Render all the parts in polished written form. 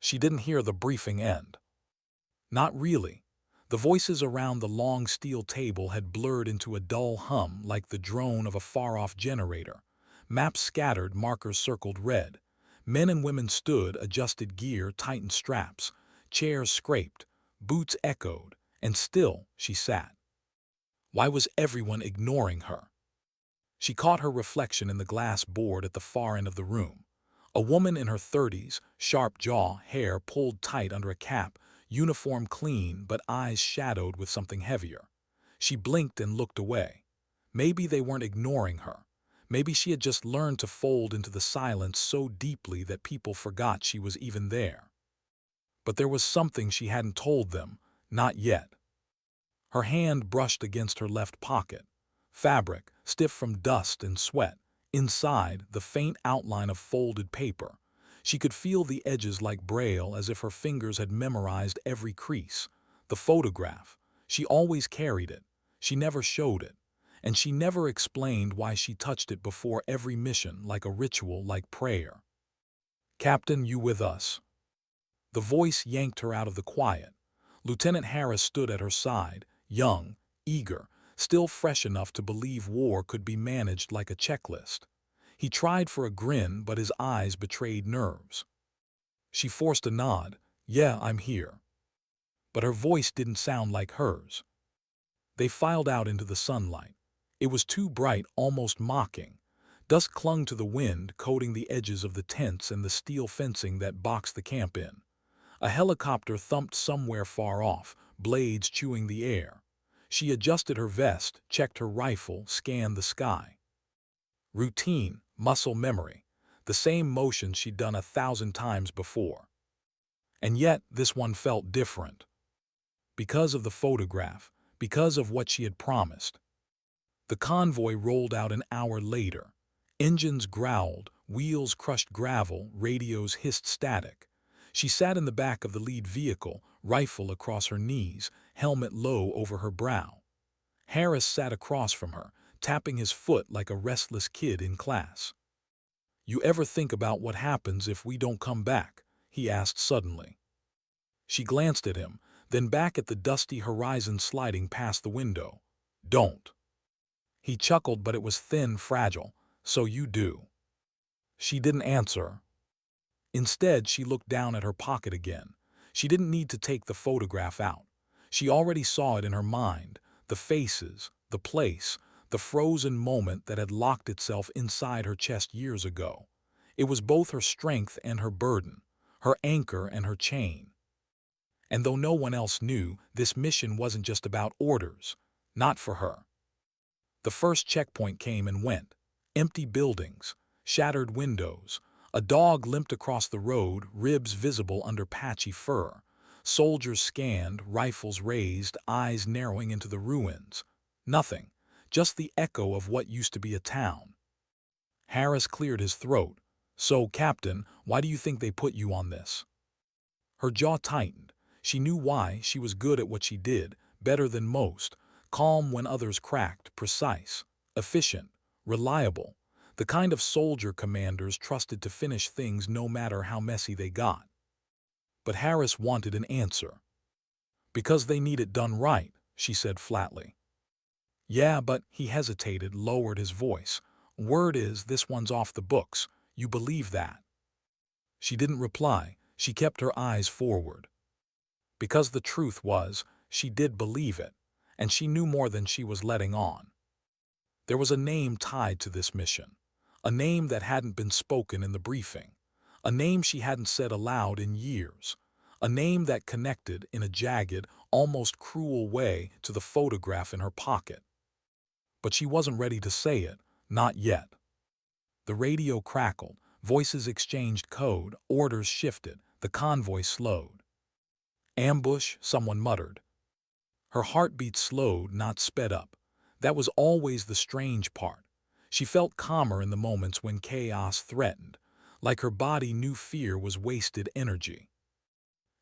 She didn't hear the briefing end. Not really. The voices around the long steel table had blurred into a dull hum like the drone of a far-off generator. Maps scattered, markers circled red. Men and women stood, adjusted gear, tightened straps. Chairs scraped, boots echoed, and still she sat. Why was everyone ignoring her? She caught her reflection in the glass board at the far end of the room. A woman in her 30s, sharp jaw, hair pulled tight under a cap, uniform clean but eyes shadowed with something heavier. She blinked and looked away. Maybe they weren't ignoring her. Maybe she had just learned to fold into the silence so deeply that people forgot she was even there. But there was something she hadn't told them, not yet. Her hand brushed against her left pocket. Fabric, stiff from dust and sweat. Inside, the faint outline of folded paper. She could feel the edges like braille, as if her fingers had memorized every crease. The photograph. She always carried it. She never showed it. And she never explained why she touched it before every mission, like a ritual, like prayer. "Captain, you with us?" The voice yanked her out of the quiet. Lieutenant Harris stood at her side, young, eager, still fresh enough to believe war could be managed like a checklist. He tried for a grin, but his eyes betrayed nerves. She forced a nod. "Yeah, I'm here." But her voice didn't sound like hers. They filed out into the sunlight. It was too bright, almost mocking. Dust clung to the wind, coating the edges of the tents and the steel fencing that boxed the camp in. A helicopter thumped somewhere far off, blades chewing the air. She adjusted her vest, checked her rifle, scanned the sky. Routine, muscle memory, the same motion she'd done 1,000 times before. And yet, this one felt different. Because of the photograph, because of what she had promised. The convoy rolled out an hour later. Engines growled, wheels crushed gravel, radios hissed static. She sat in the back of the lead vehicle, rifle across her knees, helmet low over her brow. Harris sat across from her, tapping his foot like a restless kid in class. "You ever think about what happens if we don't come back?" he asked suddenly. She glanced at him, then back at the dusty horizon sliding past the window. "Don't." He chuckled, but it was thin, fragile. "So you do." She didn't answer. Instead, she looked down at her pocket again. She didn't need to take the photograph out. She already saw it in her mind, the faces, the place, the frozen moment that had locked itself inside her chest years ago. It was both her strength and her burden, her anchor and her chain. And though no one else knew, this mission wasn't just about orders. Not for her. The first checkpoint came and went. Empty buildings, shattered windows. A dog limped across the road, ribs visible under patchy fur. Soldiers scanned, rifles raised, eyes narrowing into the ruins. Nothing, just the echo of what used to be a town. Harris cleared his throat. "So, Captain, why do you think they put you on this?" Her jaw tightened. She knew why. She was good at what she did, better than most, calm when others cracked, precise, efficient, reliable, the kind of soldier commanders trusted to finish things no matter how messy they got. But Harris wanted an answer. "Because they need it done right," she said flatly. "Yeah, but," he hesitated, lowered his voice. "Word is this one's off the books. You believe that?" She didn't reply. She kept her eyes forward. Because the truth was, she did believe it, and she knew more than she was letting on. There was a name tied to this mission, a name that hadn't been spoken in the briefing, a name she hadn't said aloud in years, a name that connected in a jagged, almost cruel way to the photograph in her pocket. But she wasn't ready to say it, not yet. The radio crackled, voices exchanged code, orders shifted, the convoy slowed. "Ambush," someone muttered. Her heartbeat slowed, not sped up. That was always the strange part. She felt calmer in the moments when chaos threatened, like her body knew fear was wasted energy.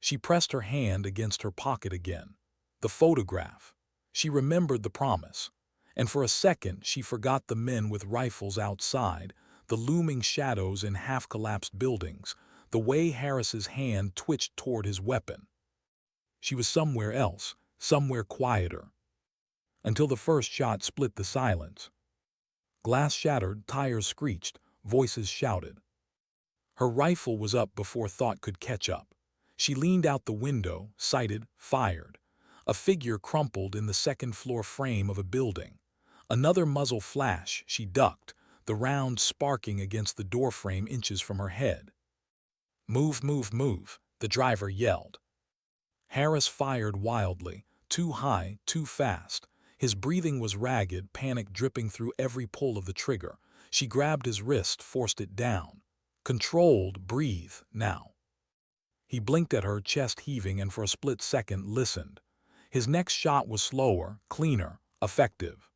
She pressed her hand against her pocket again. The photograph. She remembered the promise. And for a second she forgot the men with rifles outside, the looming shadows in half-collapsed buildings, the way Harris's hand twitched toward his weapon. She was somewhere else, somewhere quieter. Until the first shot split the silence. Glass shattered, tires screeched, voices shouted. Her rifle was up before thought could catch up. She leaned out the window, sighted, fired. A figure crumpled in the second-floor frame of a building. Another muzzle flash, she ducked, the round sparking against the doorframe inches from her head. "Move, move, move," the driver yelled. Harris fired wildly, too high, too fast. His breathing was ragged, panic dripping through every pull of the trigger. She grabbed his wrist, forced it down. Controlled, breathe, now. He blinked at her, chest heaving, and for a split second listened. His next shot was slower, cleaner, effective.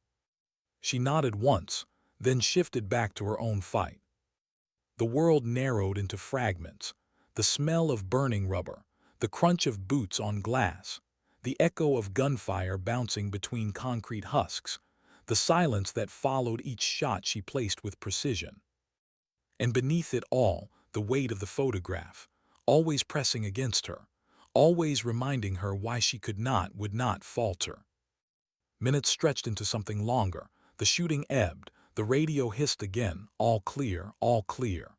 She nodded once, then shifted back to her own fight. The world narrowed into fragments. The smell of burning rubber, the crunch of boots on glass, the echo of gunfire bouncing between concrete husks, the silence that followed each shot she placed with precision. And beneath it all, the weight of the photograph, always pressing against her, always reminding her why she would not falter. Minutes stretched into something longer. The shooting ebbed. The radio hissed again, all clear, all clear.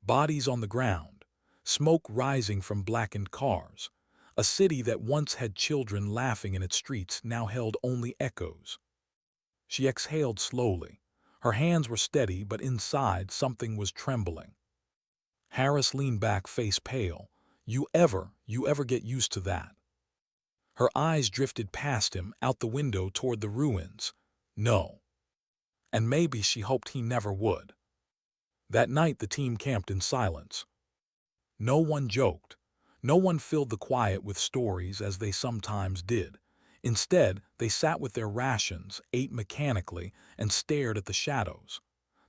Bodies on the ground, smoke rising from blackened cars. A city that once had children laughing in its streets now held only echoes. She exhaled slowly. Her hands were steady, but inside something was trembling. Harris leaned back, face pale. You ever get used to that?" Her eyes drifted past him, out the window toward the ruins. No. And maybe she hoped he never would. That night the team camped in silence. No one joked. No one filled the quiet with stories as they sometimes did. Instead, they sat with their rations, ate mechanically, and stared at the shadows.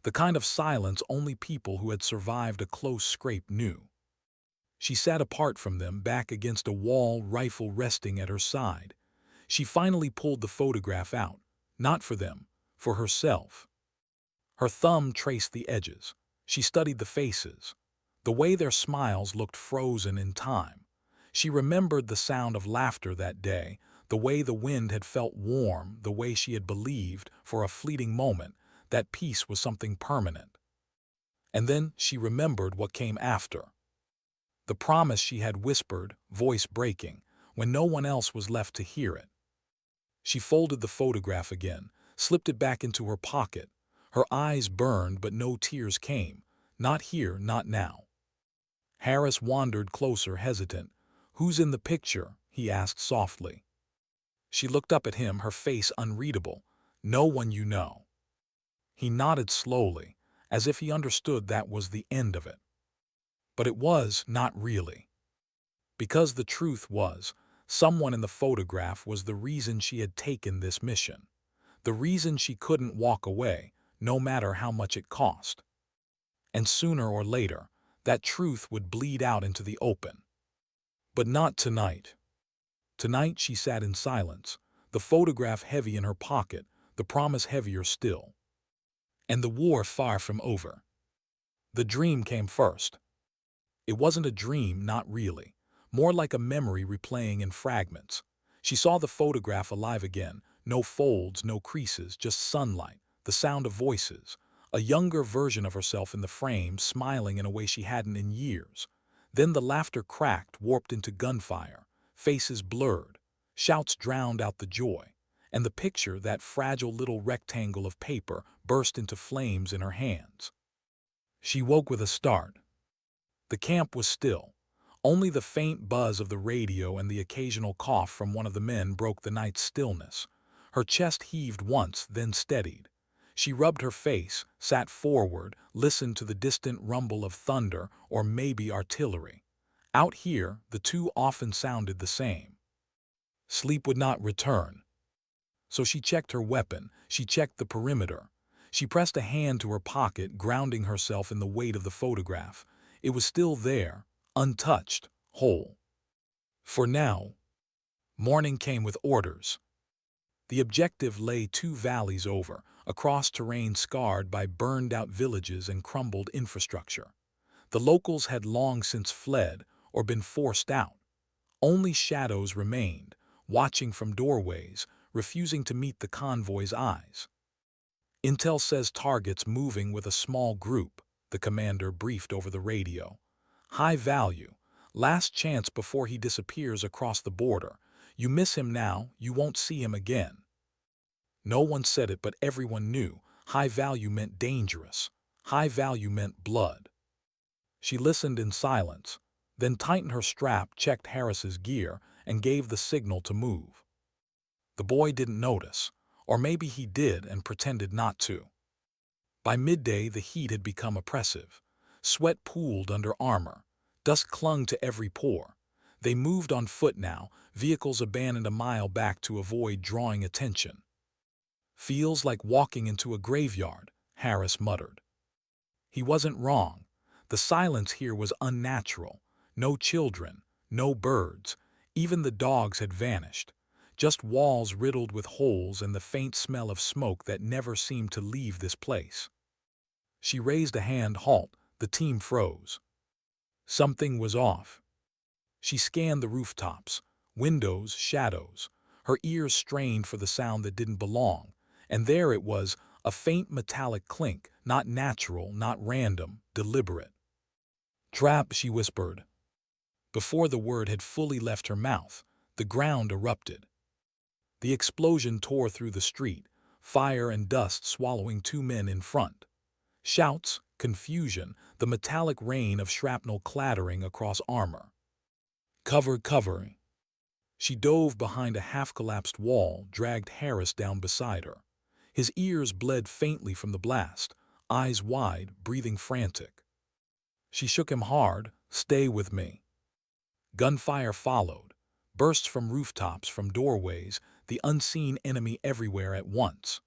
The kind of silence only people who had survived a close scrape knew. She sat apart from them, back against a wall, rifle resting at her side. She finally pulled the photograph out, not for them, for herself. Her thumb traced the edges. She studied the faces, the way their smiles looked frozen in time. She remembered the sound of laughter that day, the way the wind had felt warm, the way she had believed, for a fleeting moment, that peace was something permanent. And then she remembered what came after. The promise she had whispered, voice breaking, when no one else was left to hear it. She folded the photograph again, slipped it back into her pocket. Her eyes burned, but no tears came. Not here, not now. Harris wandered closer, hesitant. "Who's in the picture?" he asked softly. She looked up at him, her face unreadable. "No one you know." He nodded slowly, as if he understood that was the end of it. But it was not really. Because the truth was, someone in the photograph was the reason she had taken this mission. The reason she couldn't walk away, no matter how much it cost. And sooner or later, that truth would bleed out into the open. But not tonight. Tonight she sat in silence, the photograph heavy in her pocket, the promise heavier still. And the war far from over. The dream came first. It wasn't a dream, not really. More like a memory replaying in fragments. She saw the photograph alive again, no folds, no creases, just sunlight, the sound of voices. A younger version of herself in the frame, smiling in a way she hadn't in years. Then the laughter cracked, warped into gunfire. Faces blurred. Shouts drowned out the joy. And the picture, that fragile little rectangle of paper, burst into flames in her hands. She woke with a start. The camp was still. Only the faint buzz of the radio and the occasional cough from one of the men broke the night's stillness. Her chest heaved once, then steadied. She rubbed her face, sat forward, listened to the distant rumble of thunder or maybe artillery. Out here, the two often sounded the same. Sleep would not return. So she checked her weapon, she checked the perimeter. She pressed a hand to her pocket, grounding herself in the weight of the photograph. It was still there, untouched, whole. For now. Morning came with orders. The objective lay 2 valleys over, across terrain scarred by burned-out villages and crumbled infrastructure. The locals had long since fled or been forced out. Only shadows remained, watching from doorways, refusing to meet the convoy's eyes. "Intel says targets moving with a small group," the commander briefed over the radio. "High value. Last chance before he disappears across the border. You miss him now, you won't see him again." No one said it, but everyone knew. High value meant dangerous. High value meant blood. She listened in silence, then tightened her strap, checked Harris's gear, and gave the signal to move. The boy didn't notice, or maybe he did and pretended not to. By midday, the heat had become oppressive. Sweat pooled under armor. Dust clung to every pore. They moved on foot now, vehicles abandoned a mile back to avoid drawing attention. "Feels like walking into a graveyard," Harris muttered. He wasn't wrong. The silence here was unnatural. No children, no birds. Even the dogs had vanished. Just walls riddled with holes and the faint smell of smoke that never seemed to leave this place. She raised a hand. "Halt." The team froze. Something was off. She scanned the rooftops, windows, shadows. Her ears strained for the sound that didn't belong. And there it was, a faint metallic clink, not natural, not random, deliberate. "Trap," she whispered. Before the word had fully left her mouth, the ground erupted. The explosion tore through the street, fire and dust swallowing two men in front. Shouts, confusion, the metallic rain of shrapnel clattering across armor. "Cover, cover." She dove behind a half-collapsed wall, dragged Harris down beside her. His ears bled faintly from the blast, eyes wide, breathing frantic. She shook him hard. "Stay with me." Gunfire followed. Bursts from rooftops, from doorways, the unseen enemy everywhere at once.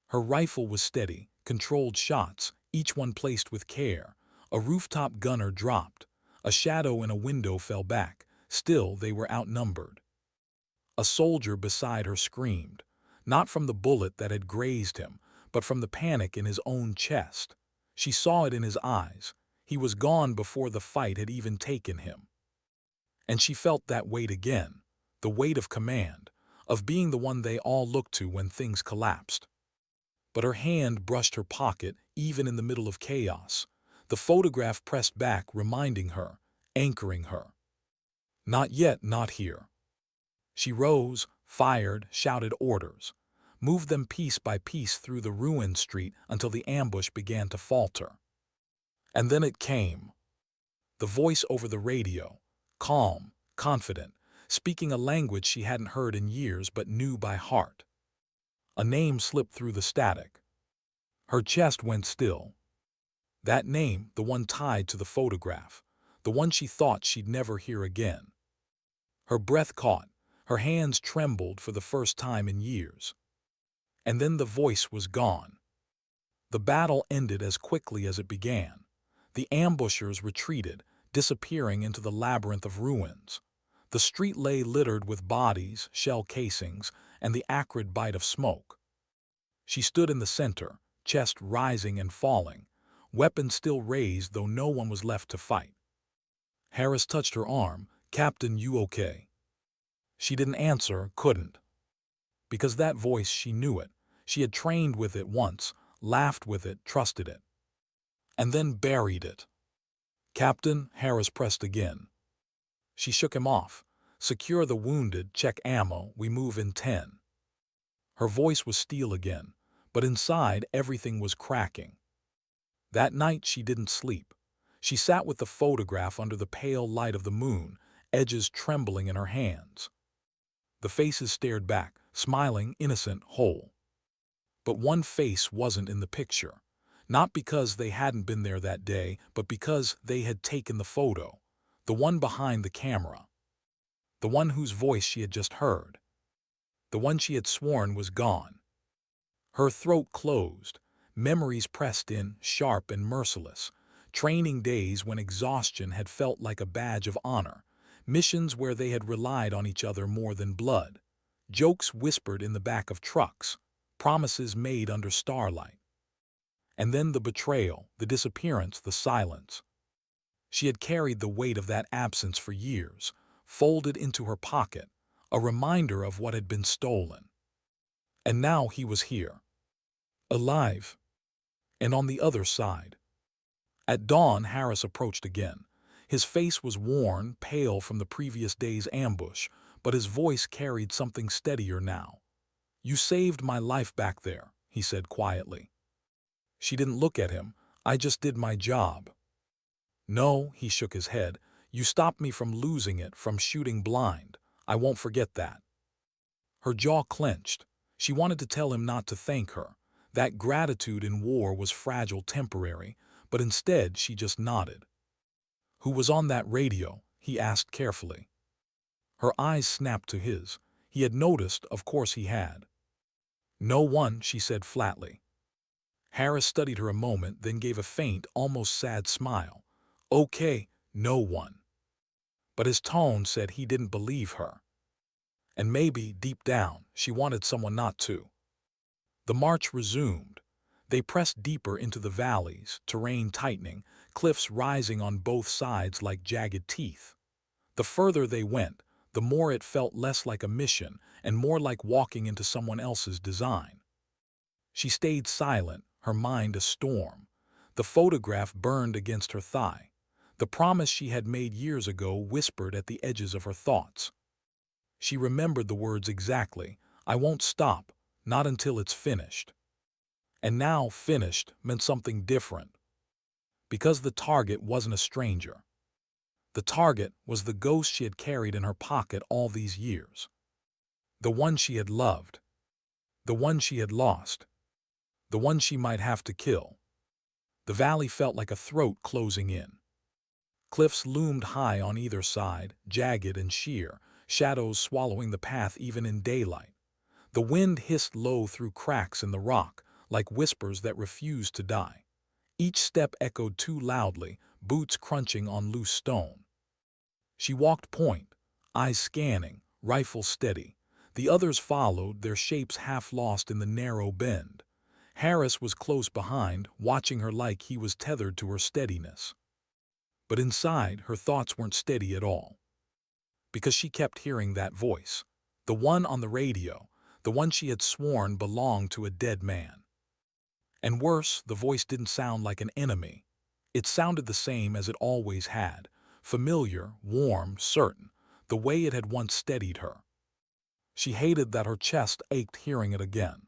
Her rifle was steady, controlled shots, each one placed with care. A rooftop gunner dropped. A shadow in a window fell back. Still, they were outnumbered. A soldier beside her screamed, not from the bullet that had grazed him, but from the panic in his own chest. She saw it in his eyes. He was gone before the fight had even taken him. And she felt that weight again, the weight of command, of being the one they all looked to when things collapsed. But her hand brushed her pocket, even in the middle of chaos. The photograph pressed back, reminding her, anchoring her. "Not yet, not here." She rose, fired, shouted orders, moved them piece by piece through the ruined street until the ambush began to falter. And then it came. The voice over the radio, calm, confident, speaking a language she hadn't heard in years but knew by heart. A name slipped through the static. Her chest went still. That name, the one tied to the photograph, the one she thought she'd never hear again. Her breath caught, her hands trembled for the first time in years. And then the voice was gone. The battle ended as quickly as it began. The ambushers retreated, disappearing into the labyrinth of ruins. The street lay littered with bodies, shell casings, and the acrid bite of smoke. She stood in the center, chest rising and falling, weapon still raised though no one was left to fight. Harris touched her arm. "Captain, you okay?" She didn't answer, couldn't. Because that voice, she knew it. She had trained with it once, laughed with it, trusted it. And then buried it. "Captain," Harris pressed again. She shook him off. "Secure the wounded, check ammo, we move in 10. Her voice was steel again, but inside everything was cracking. That night she didn't sleep. She sat with the photograph under the pale light of the moon, edges trembling in her hands. The faces stared back, smiling, innocent, whole. But one face wasn't in the picture. Not because they hadn't been there that day, but because they had taken the photo. The one behind the camera. The one whose voice she had just heard. The one she had sworn was gone. Her throat closed, memories pressed in, sharp and merciless. Training days when exhaustion had felt like a badge of honor. Missions where they had relied on each other more than blood. Jokes whispered in the back of trucks. Promises made under starlight. And then the betrayal, the disappearance, the silence. She had carried the weight of that absence for years, folded into her pocket, a reminder of what had been stolen. And now he was here, alive, and on the other side. At dawn, Harris approached again. His face was worn, pale from the previous day's ambush, but his voice carried something steadier now. "You saved my life back there," he said quietly. She didn't look at him. "I just did my job." "No," he shook his head. "You stopped me from losing it, from shooting blind. I won't forget that." Her jaw clenched. She wanted to tell him not to thank her, that gratitude in war was fragile, temporary, but instead she just nodded. "Who was on that radio?" he asked carefully. Her eyes snapped to his. He had noticed, of course he had. "No one," she said flatly. Harris studied her a moment, then gave a faint, almost sad smile. "Okay, no one." But his tone said he didn't believe her. And maybe, deep down, she wanted someone not to. The march resumed. They pressed deeper into the valleys, terrain tightening, cliffs rising on both sides like jagged teeth. The further they went, the more it felt less like a mission and more like walking into someone else's design. She stayed silent, her mind a storm. The photograph burned against her thigh. The promise she had made years ago whispered at the edges of her thoughts. She remembered the words exactly. "I won't stop, not until it's finished." And now finished meant something different. Because the target wasn't a stranger. The target was the ghost she had carried in her pocket all these years. The one she had loved. The one she had lost. The one she might have to kill. The valley felt like a throat closing in. Cliffs loomed high on either side, jagged and sheer, shadows swallowing the path even in daylight. The wind hissed low through cracks in the rock, like whispers that refused to die. Each step echoed too loudly, boots crunching on loose stone. She walked point, eyes scanning, rifle steady. The others followed, their shapes half lost in the narrow bend. Harris was close behind, watching her like he was tethered to her steadiness. But inside, her thoughts weren't steady at all. Because she kept hearing that voice. The one on the radio, the one she had sworn belonged to a dead man. And worse, the voice didn't sound like an enemy. It sounded the same as it always had, familiar, warm, certain, the way it had once steadied her. She hated that her chest ached hearing it again.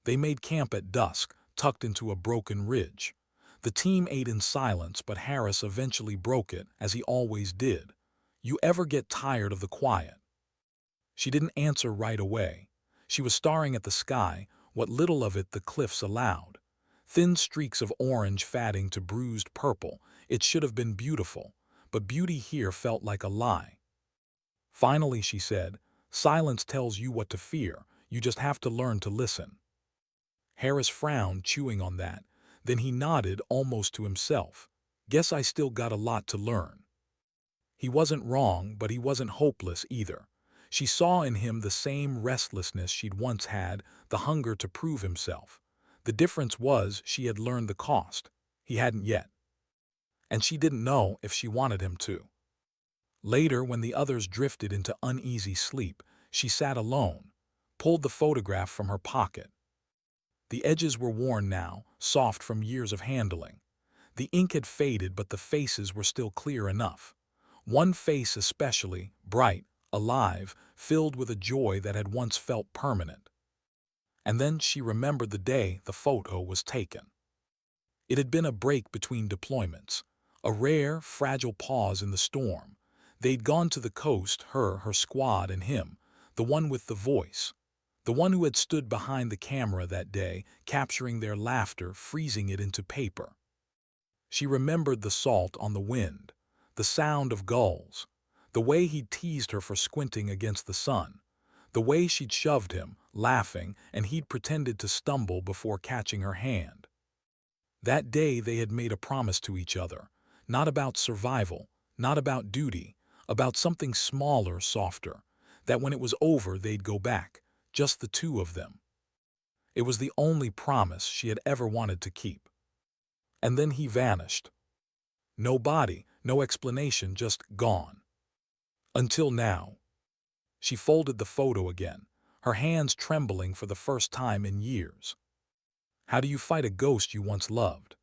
They made camp at dusk, tucked into a broken ridge. The team ate in silence, but Harris eventually broke it, as he always did. "You ever get tired of the quiet?" She didn't answer right away. She was staring at the sky, what little of it the cliffs allowed. Thin streaks of orange fading to bruised purple. It should have been beautiful, but beauty here felt like a lie. Finally, she said, "Silence tells you what to fear. You just have to learn to listen." Harris frowned, chewing on that. Then he nodded, almost to himself. "Guess I still got a lot to learn." He wasn't wrong, but he wasn't hopeless either. She saw in him the same restlessness she'd once had, the hunger to prove himself. The difference was she had learned the cost. He hadn't yet. And she didn't know if she wanted him to. Later, when the others drifted into uneasy sleep, she sat alone, pulled the photograph from her pocket. The edges were worn now, soft from years of handling. The ink had faded, but the faces were still clear enough. One face especially, bright, alive, filled with a joy that had once felt permanent. And then she remembered the day the photo was taken. It had been a break between deployments, a rare, fragile pause in the storm. They'd gone to the coast, her squad, and him, the one with the voice. The one who had stood behind the camera that day, capturing their laughter, freezing it into paper. She remembered the salt on the wind, the sound of gulls, the way he'd teased her for squinting against the sun, the way she'd shoved him, laughing, and he'd pretended to stumble before catching her hand. That day they had made a promise to each other, not about survival, not about duty, about something smaller, softer, that when it was over they'd go back, just the two of them. It was the only promise she had ever wanted to keep. And then he vanished. No body, No explanation, just gone. Until now. She folded the photo again, her hands trembling for the first time in years. How do you fight a ghost you once loved?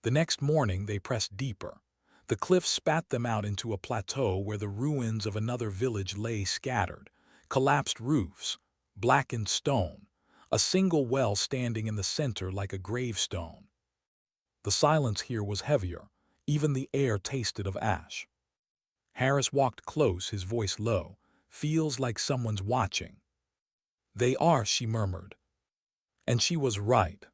The next morning they pressed deeper. The cliffs spat them out into a plateau where the ruins of another village lay scattered, collapsed roofs, blackened stone, a single well standing in the center like a gravestone. The silence here was heavier, even the air tasted of ash. Harris walked close, his voice low. Feels like someone's watching. They are, she murmured. And she was right.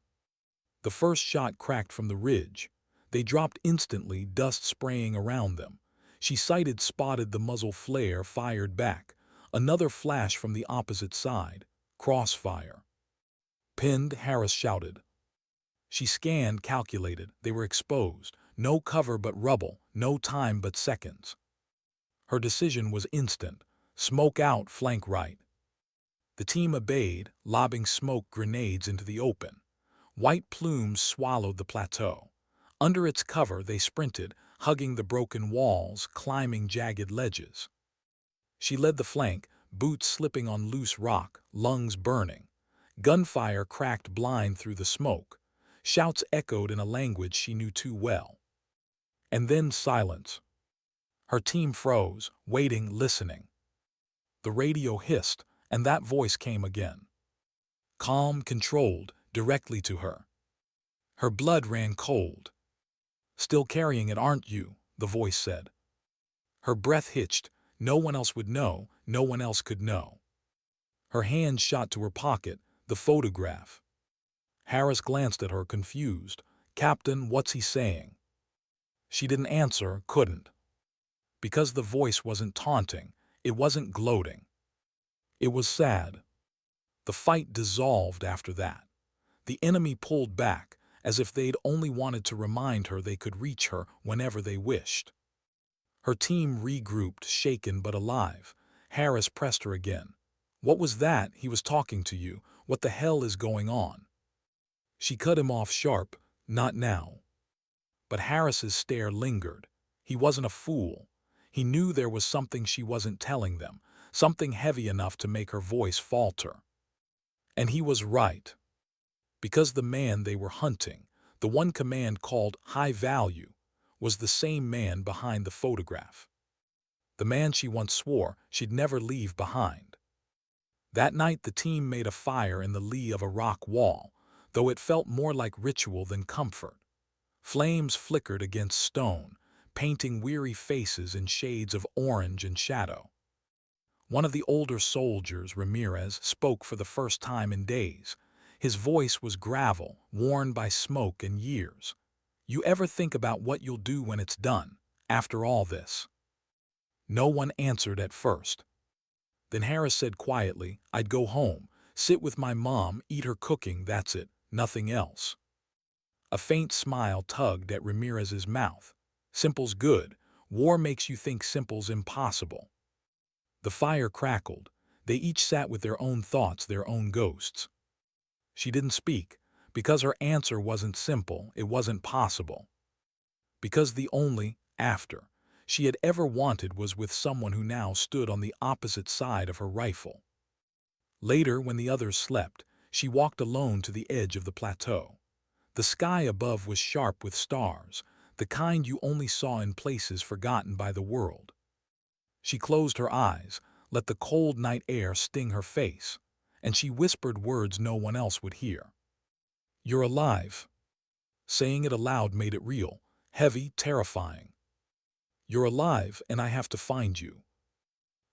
The first shot cracked from the ridge. They dropped instantly, dust spraying around them. She sighted, spotted the muzzle flare, fired back. Another flash from the opposite side. Crossfire. Pinned, Harris shouted. She scanned, calculated. They were exposed. No cover but rubble, no time but seconds. Her decision was instant. Smoke out, flank right. The team obeyed, lobbing smoke grenades into the open. White plumes swallowed the plateau. Under its cover they sprinted, hugging the broken walls, climbing jagged ledges. She led the flank, boots slipping on loose rock, lungs burning. Gunfire cracked blind through the smoke. Shouts echoed in a language she knew too well. And then silence. Her team froze, waiting, listening. The radio hissed, and that voice came again. Calm, controlled, directly to her. Her blood ran cold. Still carrying it, aren't you? The voice said. Her breath hitched. No one else would know, no one else could know. Her hand shot to her pocket, the photograph. Harris glanced at her, confused. Captain, what's he saying? She didn't answer, couldn't. Because the voice wasn't taunting, it wasn't gloating. It was sad. The fight dissolved after that. The enemy pulled back, as if they'd only wanted to remind her they could reach her whenever they wished. Her team regrouped, shaken but alive. Harris pressed her again. What was that? He was talking to you. What the hell is going on? She cut him off sharp. Not now. But Harris's stare lingered. He wasn't a fool. He knew there was something she wasn't telling them, something heavy enough to make her voice falter. And he was right. Because the man they were hunting, the one command called high value, was the same man behind the photograph. The man she once swore she'd never leave behind. That night the team made a fire in the lee of a rock wall, though it felt more like ritual than comfort. Flames flickered against stone, painting weary faces in shades of orange and shadow. One of the older soldiers, Ramirez, spoke for the first time in days. His voice was gravel, worn by smoke and years. You ever think about what you'll do when it's done, after all this? No one answered at first. Then Harris said quietly, I'd go home, sit with my mom, eat her cooking, that's it, nothing else. A faint smile tugged at Ramirez's mouth. Simple's good. War makes you think simple's impossible. The fire crackled. They each sat with their own thoughts, their own ghosts. She didn't speak, because her answer wasn't simple, it wasn't possible. Because the only after she had ever wanted was with someone who now stood on the opposite side of her rifle. Later, when the others slept, she walked alone to the edge of the plateau. The sky above was sharp with stars, the kind you only saw in places forgotten by the world. She closed her eyes, let the cold night air sting her face, and she whispered words no one else would hear. You're alive. Saying it aloud made it real, heavy, terrifying. You're alive, and I have to find you.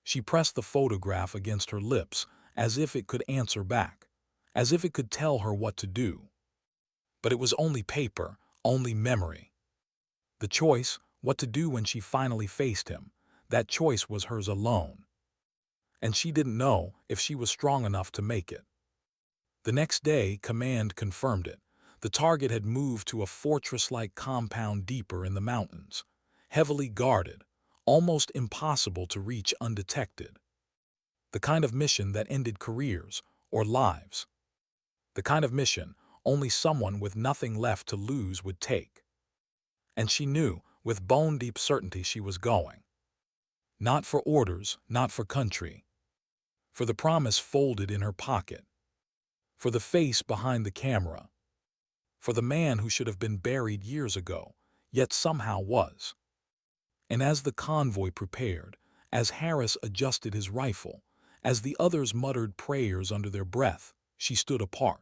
She pressed the photograph against her lips, as if it could answer back, as if it could tell her what to do. But it was only paper, only memory. The choice, what to do when she finally faced him, that choice was hers alone. And she didn't know if she was strong enough to make it. The next day, command confirmed it. The target had moved to a fortress-like compound deeper in the mountains, heavily guarded, almost impossible to reach undetected. The kind of mission that ended careers or lives. The kind of mission only someone with nothing left to lose would take. And she knew, with bone-deep certainty she was going. Not for orders, not for country. For the promise folded in her pocket. For the face behind the camera. For the man who should have been buried years ago, yet somehow was. And as the convoy prepared, as Harris adjusted his rifle, as the others muttered prayers under their breath, she stood apart.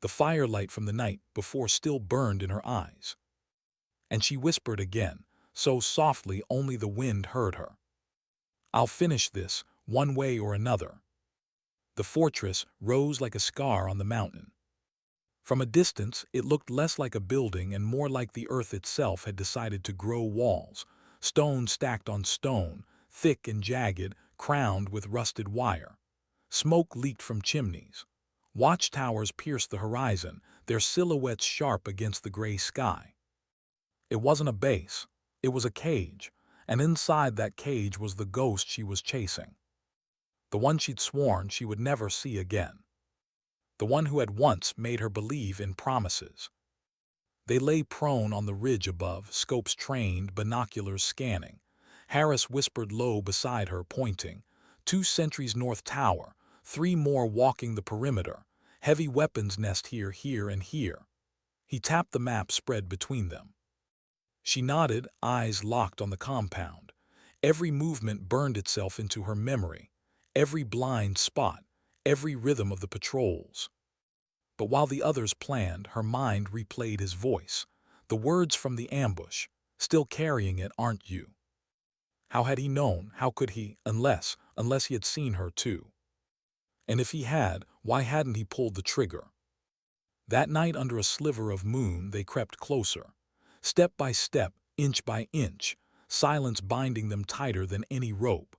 The firelight from the night before still burned in her eyes. And she whispered again, so softly only the wind heard her. "I'll finish this, one way or another." The fortress rose like a scar on the mountain. From a distance, it looked less like a building and more like the earth itself had decided to grow walls, stone stacked on stone, thick and jagged, crowned with rusted wire. Smoke leaked from chimneys. Watchtowers pierced the horizon, their silhouettes sharp against the gray sky. It wasn't a base, it was a cage, and inside that cage was the ghost she was chasing. The one she'd sworn she would never see again. The one who had once made her believe in promises. They lay prone on the ridge above, scopes trained, binoculars scanning. Harris whispered low beside her, pointing. 2 sentries north tower, 3 more walking the perimeter. Heavy weapons nest here, here, and here. He tapped the map spread between them. She nodded, eyes locked on the compound. Every movement burned itself into her memory. Every blind spot, every rhythm of the patrols. But while the others planned, her mind replayed his voice. The words from the ambush, still carrying it, "Aren't you?" How had he known? How could he? Unless he had seen her too. And if he had, why hadn't he pulled the trigger? That night under a sliver of moon they crept closer. Step by step, inch by inch, silence binding them tighter than any rope.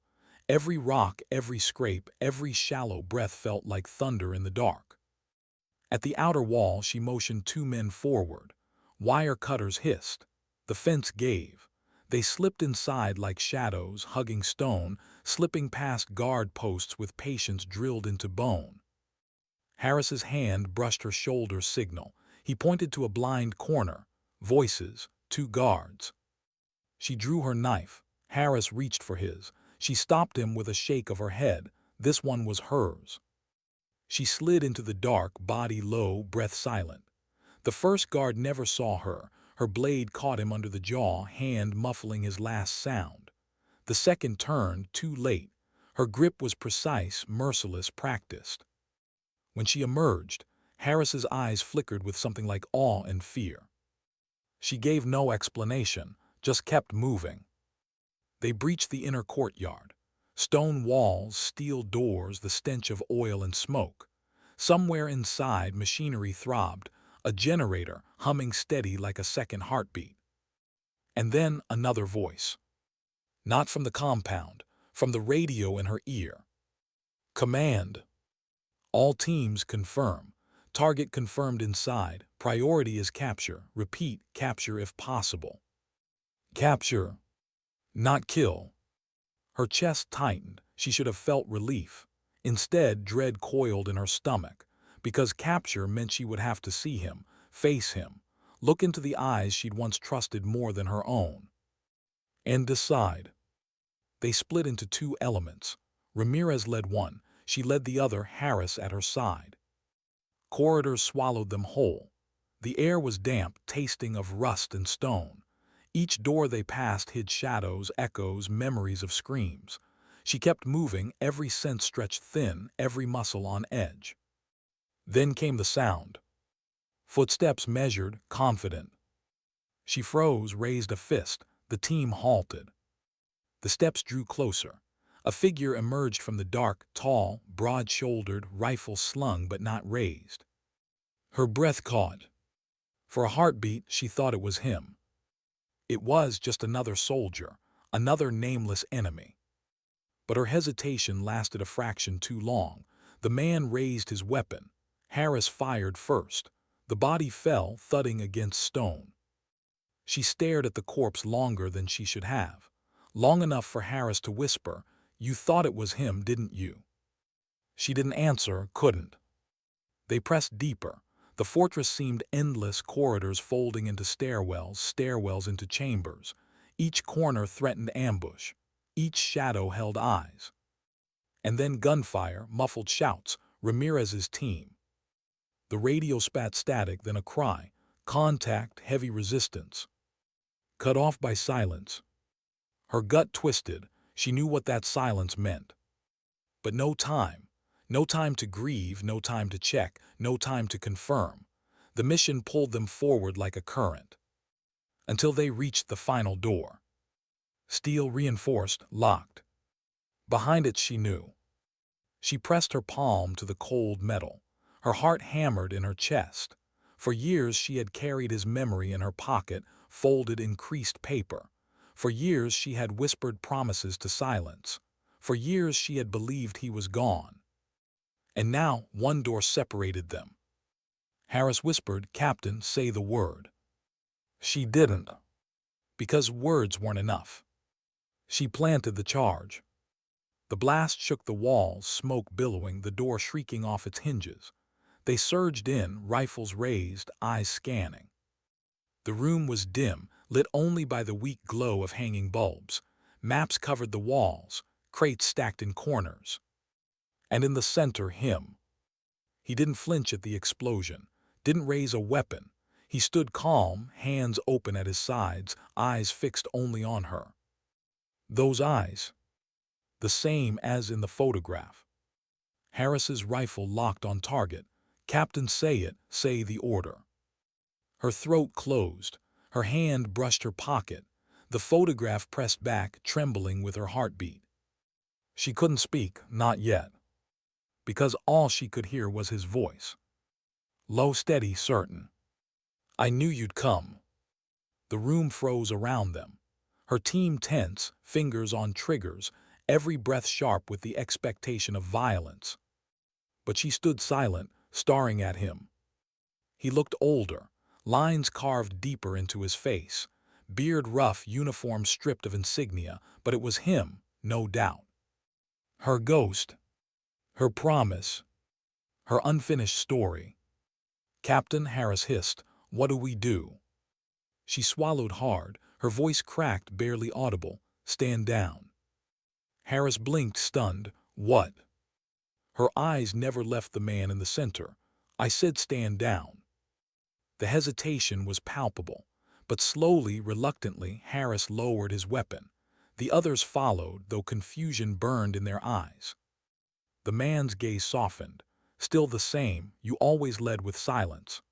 Every rock, every scrape, every shallow breath felt like thunder in the dark. At the outer wall she motioned 2 men forward. Wire cutters hissed. The fence gave. They slipped inside like shadows, hugging stone, slipping past guard posts with patience drilled into bone. Harris's hand brushed her shoulder signal. He pointed to a blind corner. Voices, 2 guards. She drew her knife. Harris reached for his. She stopped him with a shake of her head. This one was hers. She slid into the dark, body low, breath silent. The first guard never saw her. Her blade caught him under the jaw, hand muffling his last sound. The second turned, too late. Her grip was precise, merciless, practiced. When she emerged, Harris's eyes flickered with something like awe and fear. She gave no explanation, just kept moving. They breached the inner courtyard. Stone walls, steel doors, the stench of oil and smoke. Somewhere inside, machinery throbbed, a generator humming steady like a second heartbeat. And then another voice. Not from the compound, from the radio in her ear. "Command. All teams confirm. Target confirmed inside. Priority is capture. Repeat, capture if possible. Capture. Not kill." Her chest tightened. She should have felt relief. Instead, dread coiled in her stomach, because capture meant she would have to see him, face him, look into the eyes she'd once trusted more than her own. And decide. They split into 2 elements. Ramirez led one. She led the other, Harris at her side. Corridors swallowed them whole. The air was damp, tasting of rust and stone. Each door they passed hid shadows, echoes, memories of screams. She kept moving, every sense stretched thin, every muscle on edge. Then came the sound. Footsteps measured, confident. She froze, raised a fist. The team halted. The steps drew closer. A figure emerged from the dark, tall, broad-shouldered, rifle slung but not raised. Her breath caught. For a heartbeat, she thought it was him. It was just another soldier, another nameless enemy. But her hesitation lasted a fraction too long. The man raised his weapon. Harris fired first. The body fell, thudding against stone. She stared at the corpse longer than she should have. Long enough for Harris to whisper, "You thought it was him, didn't you?" She didn't answer, couldn't. They pressed deeper. The fortress seemed endless, corridors folding into stairwells, stairwells into chambers. Each corner threatened ambush. Each shadow held eyes. And then gunfire, muffled shouts, Ramirez's team. The radio spat static, then a cry. Contact, heavy resistance. Cut off by silence. Her gut twisted. She knew what that silence meant. But no time. No time to grieve, no time to check, no time to confirm. The mission pulled them forward like a current. Until they reached the final door. Steel reinforced, locked. Behind it she knew. She pressed her palm to the cold metal. Her heart hammered in her chest. For years she had carried his memory in her pocket, folded in creased paper. For years she had whispered promises to silence. For years she had believed he was gone. And now one door separated them. Harris whispered, "Captain, say the word." She didn't. Because words weren't enough. She planted the charge. The blast shook the walls, smoke billowing, the door shrieking off its hinges. They surged in, rifles raised, eyes scanning. The room was dim, lit only by the weak glow of hanging bulbs. Maps covered the walls, crates stacked in corners. And in the center, him. He didn't flinch at the explosion, didn't raise a weapon. He stood calm, hands open at his sides, eyes fixed only on her. Those eyes, the same as in the photograph. Harris's rifle locked on target. "Captain, say it, say the order." Her throat closed. Her hand brushed her pocket. The photograph pressed back, trembling with her heartbeat. She couldn't speak, not yet. Because all she could hear was his voice. Low, steady, certain. "I knew you'd come." The room froze around them. Her team tense, fingers on triggers, every breath sharp with the expectation of violence. But she stood silent, staring at him. He looked older, lines carved deeper into his face, beard rough, uniform stripped of insignia, but it was him, no doubt. Her ghost, her promise, her unfinished story. "Captain," Harris hissed, "what do we do?" She swallowed hard, her voice cracked, barely audible. "Stand down." Harris blinked, stunned. "What?" Her eyes never left the man in the center. "I said stand down." The hesitation was palpable, but slowly, reluctantly, Harris lowered his weapon. The others followed, though confusion burned in their eyes. The man's gaze softened. "Still the same, you always led with silence."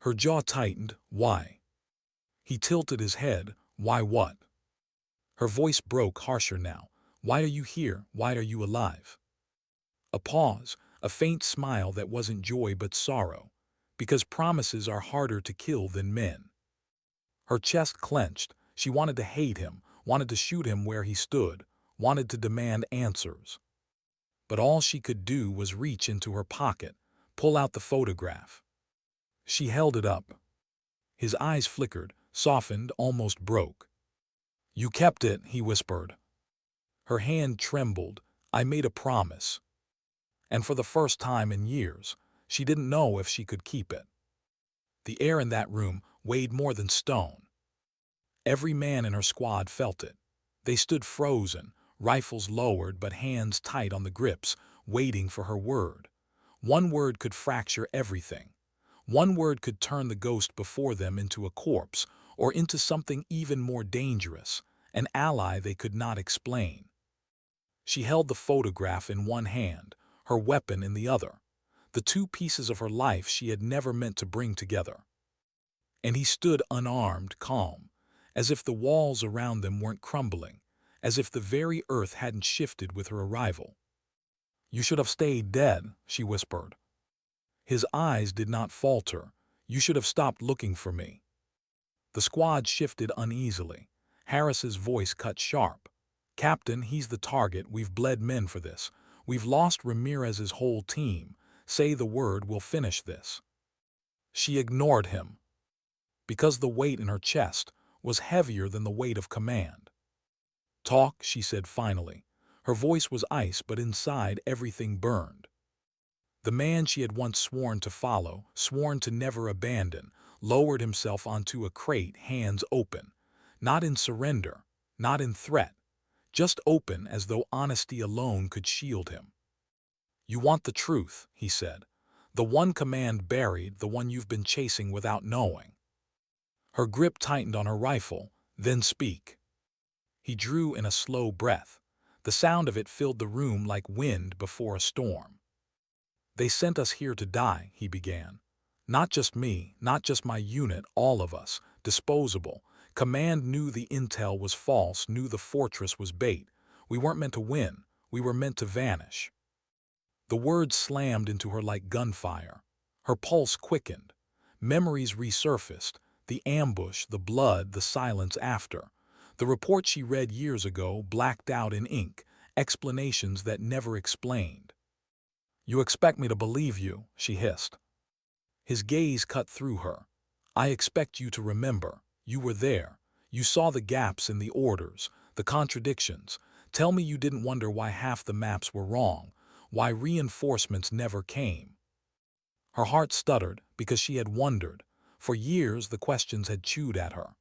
Her jaw tightened. "Why?" He tilted his head. "Why what?" Her voice broke, harsher now. "Why are you here? Why are you alive?" A pause, a faint smile that wasn't joy but sorrow. "Because promises are harder to kill than men." Her chest clenched. She wanted to hate him, wanted to shoot him where he stood, wanted to demand answers. But all she could do was reach into her pocket, pull out the photograph. She held it up. His eyes flickered, softened, almost broke. "You kept it," he whispered. Her hand trembled. "I made a promise." And for the first time in years, she didn't know if she could keep it. The air in that room weighed more than stone. Every man in her squad felt it. They stood frozen, rifles lowered but hands tight on the grips, waiting for her word. One word could fracture everything. One word could turn the ghost before them into a corpse, or into something even more dangerous, an ally they could not explain. She held the photograph in one hand, her weapon in the other, the two pieces of her life she had never meant to bring together. And he stood unarmed, calm, as if the walls around them weren't crumbling, as if the very earth hadn't shifted with her arrival. "You should have stayed dead," she whispered. His eyes did not falter. "You should have stopped looking for me." The squad shifted uneasily. Harris's voice cut sharp. "Captain, he's the target. We've bled men for this. We've lost Ramirez's whole team. Say the word, we'll finish this." She ignored him. Because the weight in her chest was heavier than the weight of command. "Talk," she said finally. Her voice was ice, but inside everything burned. The man she had once sworn to follow, sworn to never abandon, lowered himself onto a crate, hands open. Not in surrender, not in threat, just open as though honesty alone could shield him. "You want the truth," he said. "The one command buried, the one you've been chasing without knowing." Her grip tightened on her rifle. "Then speak." He drew in a slow breath. The sound of it filled the room like wind before a storm. "They sent us here to die," he began. "Not just me, not just my unit, all of us, disposable. Command knew the intel was false, knew the fortress was bait. We weren't meant to win, we were meant to vanish." The words slammed into her like gunfire. Her pulse quickened. Memories resurfaced. The ambush, the blood, the silence after. The report she read years ago, blacked out in ink. Explanations that never explained. "You expect me to believe you," she hissed. His gaze cut through her. "I expect you to remember. You were there. You saw the gaps in the orders, the contradictions. Tell me you didn't wonder why half the maps were wrong, why reinforcements never came." Her heart stuttered because she had wondered. For years the questions had chewed at her.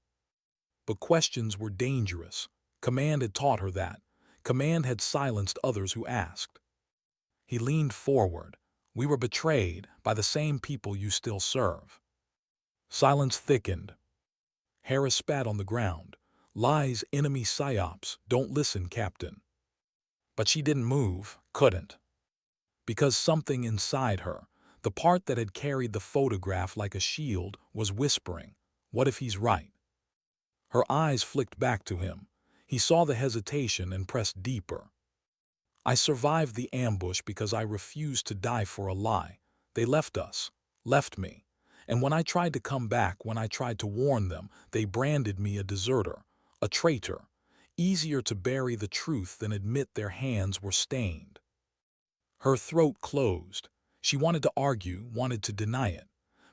But questions were dangerous. Command had taught her that. Command had silenced others who asked. He leaned forward. "We were betrayed by the same people you still serve." Silence thickened. Harris spat on the ground. "Lies, enemy psyops. Don't listen, Captain." But she didn't move, couldn't. Because something inside her, the part that had carried the photograph like a shield, was whispering, "What if he's right?" Her eyes flicked back to him. He saw the hesitation and pressed deeper. "I survived the ambush because I refused to die for a lie. They left us, left me. And when I tried to come back, when I tried to warn them, they branded me a deserter, a traitor. Easier to bury the truth than admit their hands were stained." Her throat closed. She wanted to argue, wanted to deny it.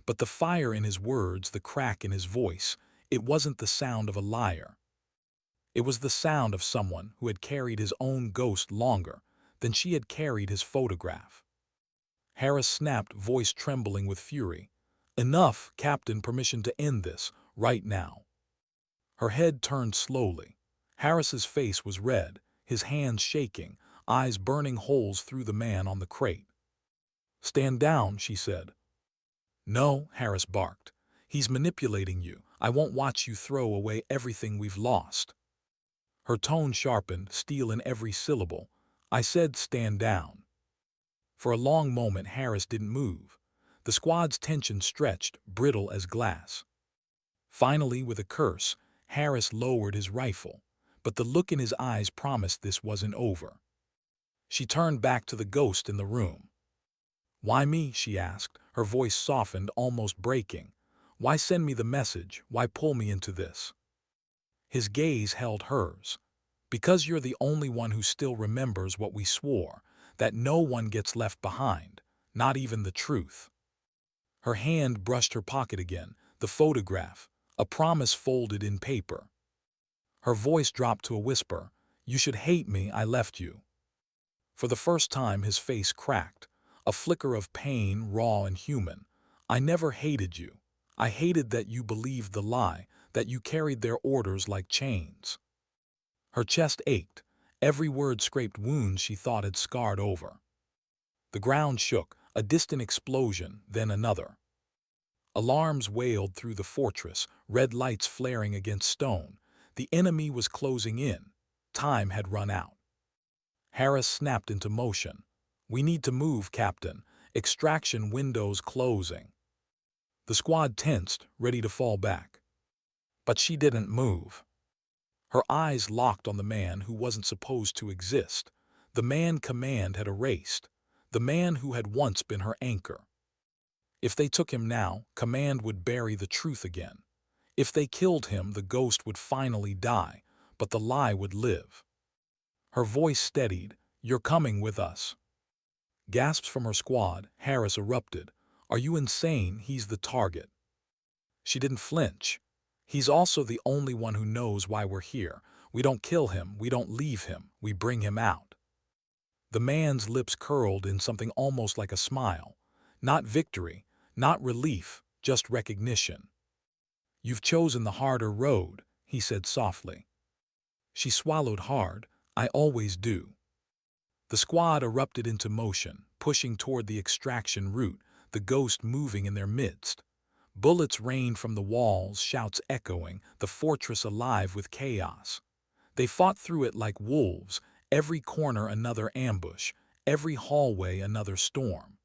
But the fire in his words, the crack in his voice, it wasn't the sound of a liar. It was the sound of someone who had carried his own ghost longer than she had carried his photograph. Harris snapped, voice trembling with fury. "Enough, Captain, permission to end this, right now." Her head turned slowly. Harris's face was red, his hands shaking, eyes burning holes through the man on the crate. "Stand down," she said. "No," Harris barked. "He's manipulating you. I won't watch you throw away everything we've lost." Her tone sharpened, steel in every syllable. "I said stand down." For a long moment Harris didn't move. The squad's tension stretched, brittle as glass. Finally, with a curse, Harris lowered his rifle. But the look in his eyes promised this wasn't over. She turned back to the ghost in the room. "Why me?" she asked, her voice softened, almost breaking. "Why send me the message? Why pull me into this?" His gaze held hers. "Because you're the only one who still remembers what we swore, that no one gets left behind, not even the truth." Her hand brushed her pocket again, the photograph, a promise folded in paper. Her voice dropped to a whisper. "You should hate me, I left you." For the first time his face cracked, a flicker of pain, raw and human. "I never hated you. I hated that you believed the lie, that you carried their orders like chains." Her chest ached. Every word scraped wounds she thought had scarred over. The ground shook, a distant explosion, then another. Alarms wailed through the fortress, red lights flaring against stone. The enemy was closing in. Time had run out. Harris snapped into motion. "We need to move, Captain. Extraction windows closing." The squad tensed, ready to fall back. But she didn't move. Her eyes locked on the man who wasn't supposed to exist, the man Command had erased, the man who had once been her anchor. If they took him now, Command would bury the truth again. If they killed him, the ghost would finally die, but the lie would live. Her voice steadied. "You're coming with us." Gasps from her squad, Harris erupted. "Are you insane? He's the target." She didn't flinch. "He's also the only one who knows why we're here. We don't kill him, we don't leave him, we bring him out." The man's lips curled in something almost like a smile. Not victory, not relief, just recognition. "You've chosen the harder road," he said softly. She swallowed hard. "I always do." The squad erupted into motion, pushing toward the extraction route, the ghost moving in their midst. Bullets rained from the walls, shouts echoing, the fortress alive with chaos. They fought through it like wolves, every corner another ambush, every hallway another storm.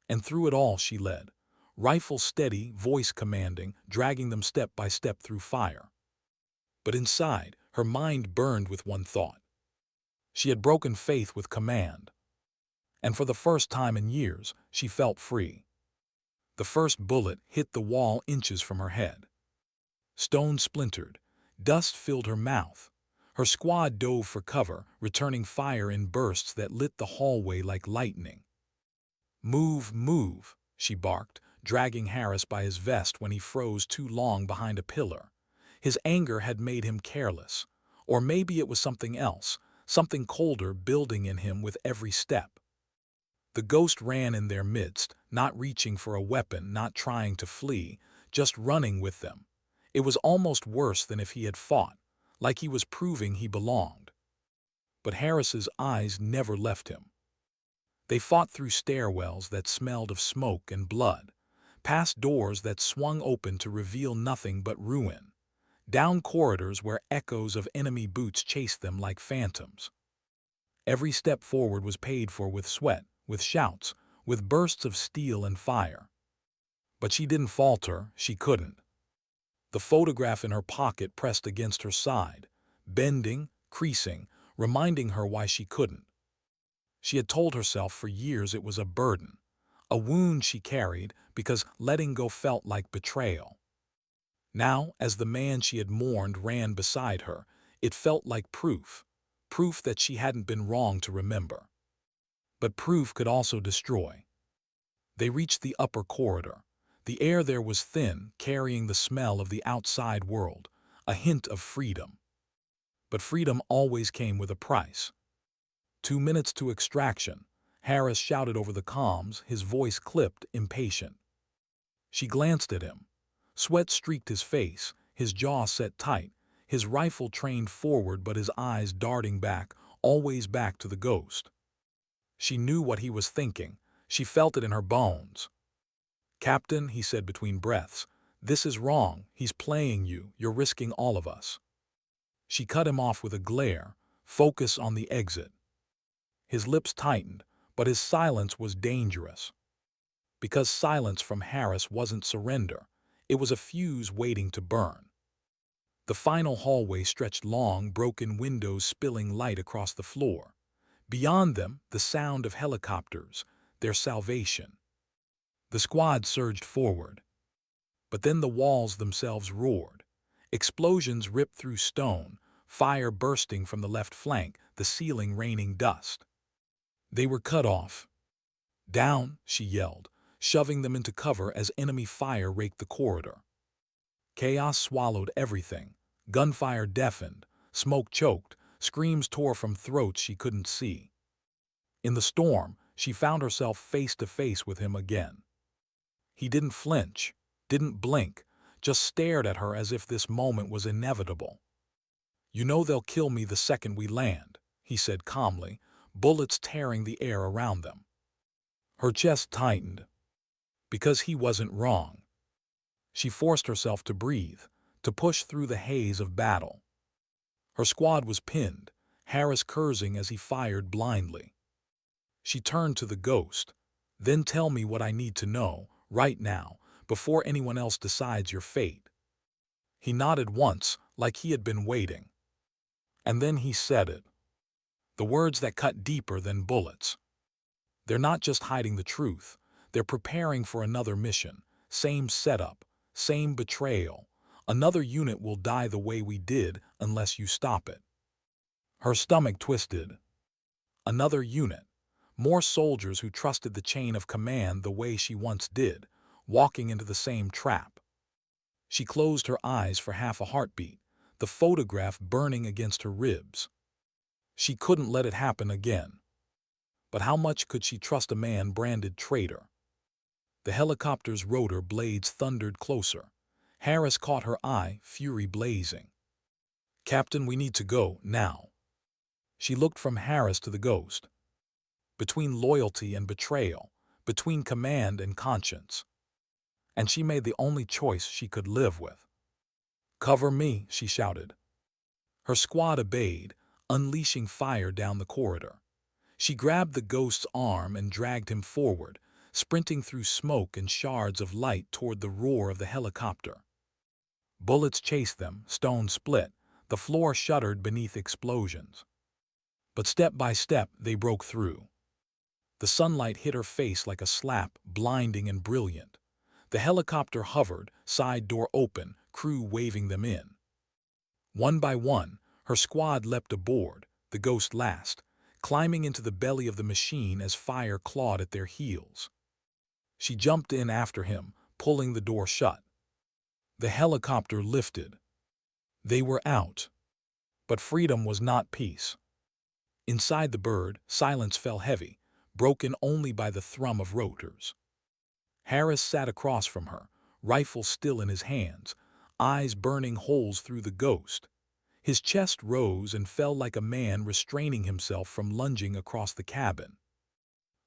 And through it all she led, rifle steady, voice commanding, dragging them step by step through fire. But inside, her mind burned with one thought. She had broken faith with command, and for the first time in years, she felt free. The first bullet hit the wall inches from her head. Stone splintered, dust filled her mouth. Her squad dove for cover, returning fire in bursts that lit the hallway like lightning. "Move, move," she barked, dragging Harris by his vest when he froze too long behind a pillar. His anger had made him careless. Or maybe it was something else, something colder building in him with every step. The ghost ran in their midst, not reaching for a weapon, not trying to flee, just running with them. It was almost worse than if he had fought, like he was proving he belonged. But Harris's eyes never left him. They fought through stairwells that smelled of smoke and blood, past doors that swung open to reveal nothing but ruin, down corridors where echoes of enemy boots chased them like phantoms. Every step forward was paid for with sweat, with shouts, with bursts of steel and fire. But she didn't falter, she couldn't. The photograph in her pocket pressed against her side, bending, creasing, reminding her why she couldn't. She had told herself for years it was a burden, a wound she carried because letting go felt like betrayal. Now, as the man she had mourned ran beside her, it felt like proof that she hadn't been wrong to remember. But proof could also destroy. They reached the upper corridor. The air there was thin, carrying the smell of the outside world, a hint of freedom. But freedom always came with a price. 2 minutes to extraction, Harris shouted over the comms, his voice clipped, impatient. She glanced at him. Sweat streaked his face, his jaw set tight, his rifle trained forward but his eyes darting back, always back to the ghost. She knew what he was thinking. She felt it in her bones. "Captain," he said between breaths, "this is wrong. He's playing you. You're risking all of us." She cut him off with a glare. "Focus on the exit." His lips tightened, but his silence was dangerous. Because silence from Harris wasn't surrender. It was a fuse waiting to burn. The final hallway stretched long, broken windows spilling light across the floor. Beyond them, the sound of helicopters, their salvation. The squad surged forward. But then the walls themselves roared. Explosions ripped through stone, fire bursting from the left flank, the ceiling raining dust. They were cut off. "Down," she yelled, shoving them into cover as enemy fire raked the corridor. Chaos swallowed everything. Gunfire deafened, smoke choked, screams tore from throats she couldn't see. In the storm, she found herself face to face with him again. He didn't flinch, didn't blink, just stared at her as if this moment was inevitable. "You know they'll kill me the second we land," he said calmly, bullets tearing the air around them. Her chest tightened. Because he wasn't wrong. She forced herself to breathe, to push through the haze of battle. Her squad was pinned, Harris cursing as he fired blindly. She turned to the ghost. "Then tell me what I need to know, right now, before anyone else decides your fate." He nodded once, like he had been waiting. And then he said it. The words that cut deeper than bullets. "They're not just hiding the truth. They're preparing for another mission. Same setup, same betrayal. Another unit will die the way we did unless you stop it." Her stomach twisted. Another unit. More soldiers who trusted the chain of command the way she once did, walking into the same trap. She closed her eyes for half a heartbeat, the photograph burning against her ribs. She couldn't let it happen again. But how much could she trust a man branded traitor? The helicopter's rotor blades thundered closer. Harris caught her eye, fury blazing. "Captain, we need to go, now." She looked from Harris to the ghost. Between loyalty and betrayal, between command and conscience. And she made the only choice she could live with. "Cover me," she shouted. Her squad obeyed, unleashing fire down the corridor. She grabbed the ghost's arm and dragged him forward, sprinting through smoke and shards of light toward the roar of the helicopter. Bullets chased them, stones split, the floor shuddered beneath explosions. But step by step, they broke through. The sunlight hit her face like a slap, blinding and brilliant. The helicopter hovered, side door open, crew waving them in. One by one, her squad leapt aboard, the ghost last, climbing into the belly of the machine as fire clawed at their heels. She jumped in after him, pulling the door shut. The helicopter lifted. They were out. But freedom was not peace. Inside the bird, silence fell heavy, broken only by the thrum of rotors. Harris sat across from her, rifle still in his hands, eyes burning holes through the ghost. His chest rose and fell like a man restraining himself from lunging across the cabin.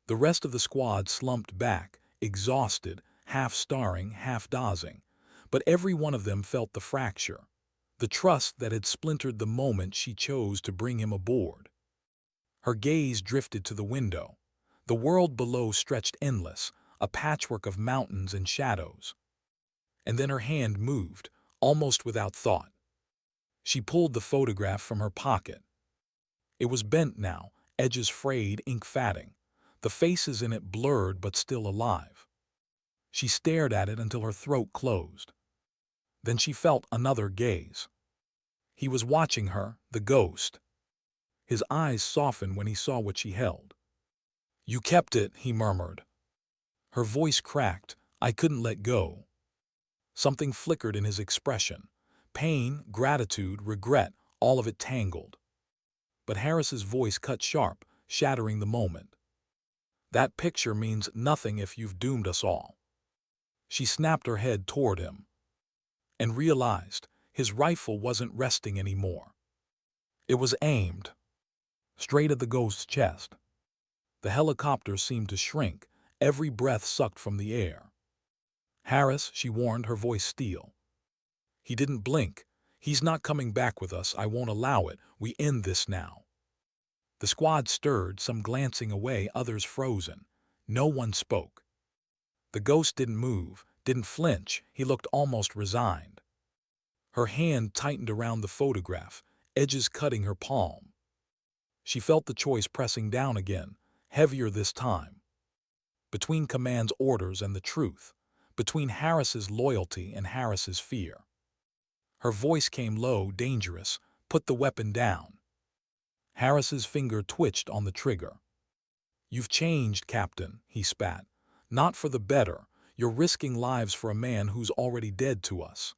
The rest of the squad slumped back, exhausted, half starring, half dozing, but every one of them felt the fracture, the trust that had splintered the moment she chose to bring him aboard. Her gaze drifted to the window. The world below stretched endless, a patchwork of mountains and shadows. And then her hand moved, almost without thought. She pulled the photograph from her pocket. It was bent now, edges frayed, ink fatting, the faces in it blurred but still alive. She stared at it until her throat closed. Then she felt another gaze. He was watching her, the ghost. His eyes softened when he saw what she held. "You kept it," he murmured. Her voice cracked. "I couldn't let go." Something flickered in his expression. Pain, gratitude, regret, all of it tangled. But Harris's voice cut sharp, shattering the moment. "That picture means nothing if you've doomed us all." She snapped her head toward him and realized his rifle wasn't resting anymore. It was aimed straight at the ghost's chest. The helicopter seemed to shrink, every breath sucked from the air. "Harris," she warned, her voice steel. He didn't blink. "He's not coming back with us. I won't allow it. We end this now." The squad stirred, some glancing away, others frozen. No one spoke. The ghost didn't move, didn't flinch. He looked almost resigned. Her hand tightened around the photograph, edges cutting her palm. She felt the choice pressing down again, heavier this time. Between command's orders and the truth, between Harris's loyalty and Harris's fear. Her voice came low, dangerous. "Put the weapon down." Harris's finger twitched on the trigger. "You've changed, Captain," he spat. "Not for the better. You're risking lives for a man who's already dead to us."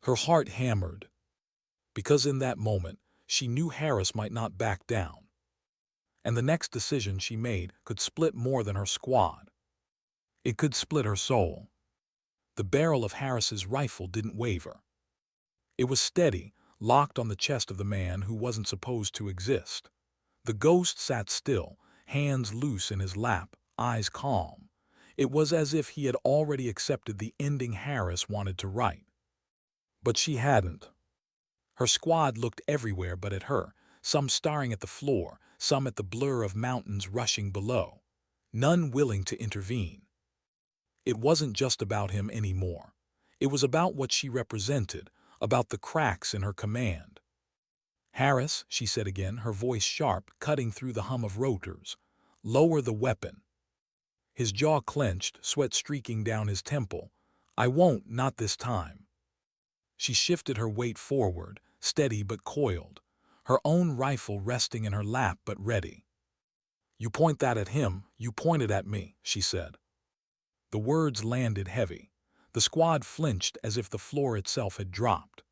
Her heart hammered, because in that moment, she knew Harris might not back down. And the next decision she made could split more than her squad. It could split her soul. The barrel of Harris's rifle didn't waver. It was steady, locked on the chest of the man who wasn't supposed to exist. The ghost sat still, hands loose in his lap, eyes calm. It was as if he had already accepted the ending Harris wanted to write. But she hadn't. Her squad looked everywhere but at her, some staring at the floor, some at the blur of mountains rushing below. None willing to intervene. It wasn't just about him anymore. It was about what she represented, about the cracks in her command. "Harris," she said again, her voice sharp, cutting through the hum of rotors. "Lower the weapon." His jaw clenched, sweat streaking down his temple. "I won't, not this time." She shifted her weight forward, steady but coiled, her own rifle resting in her lap but ready. "You point that at him, you point it at me," she said. The words landed heavy. The squad flinched as if the floor itself had dropped.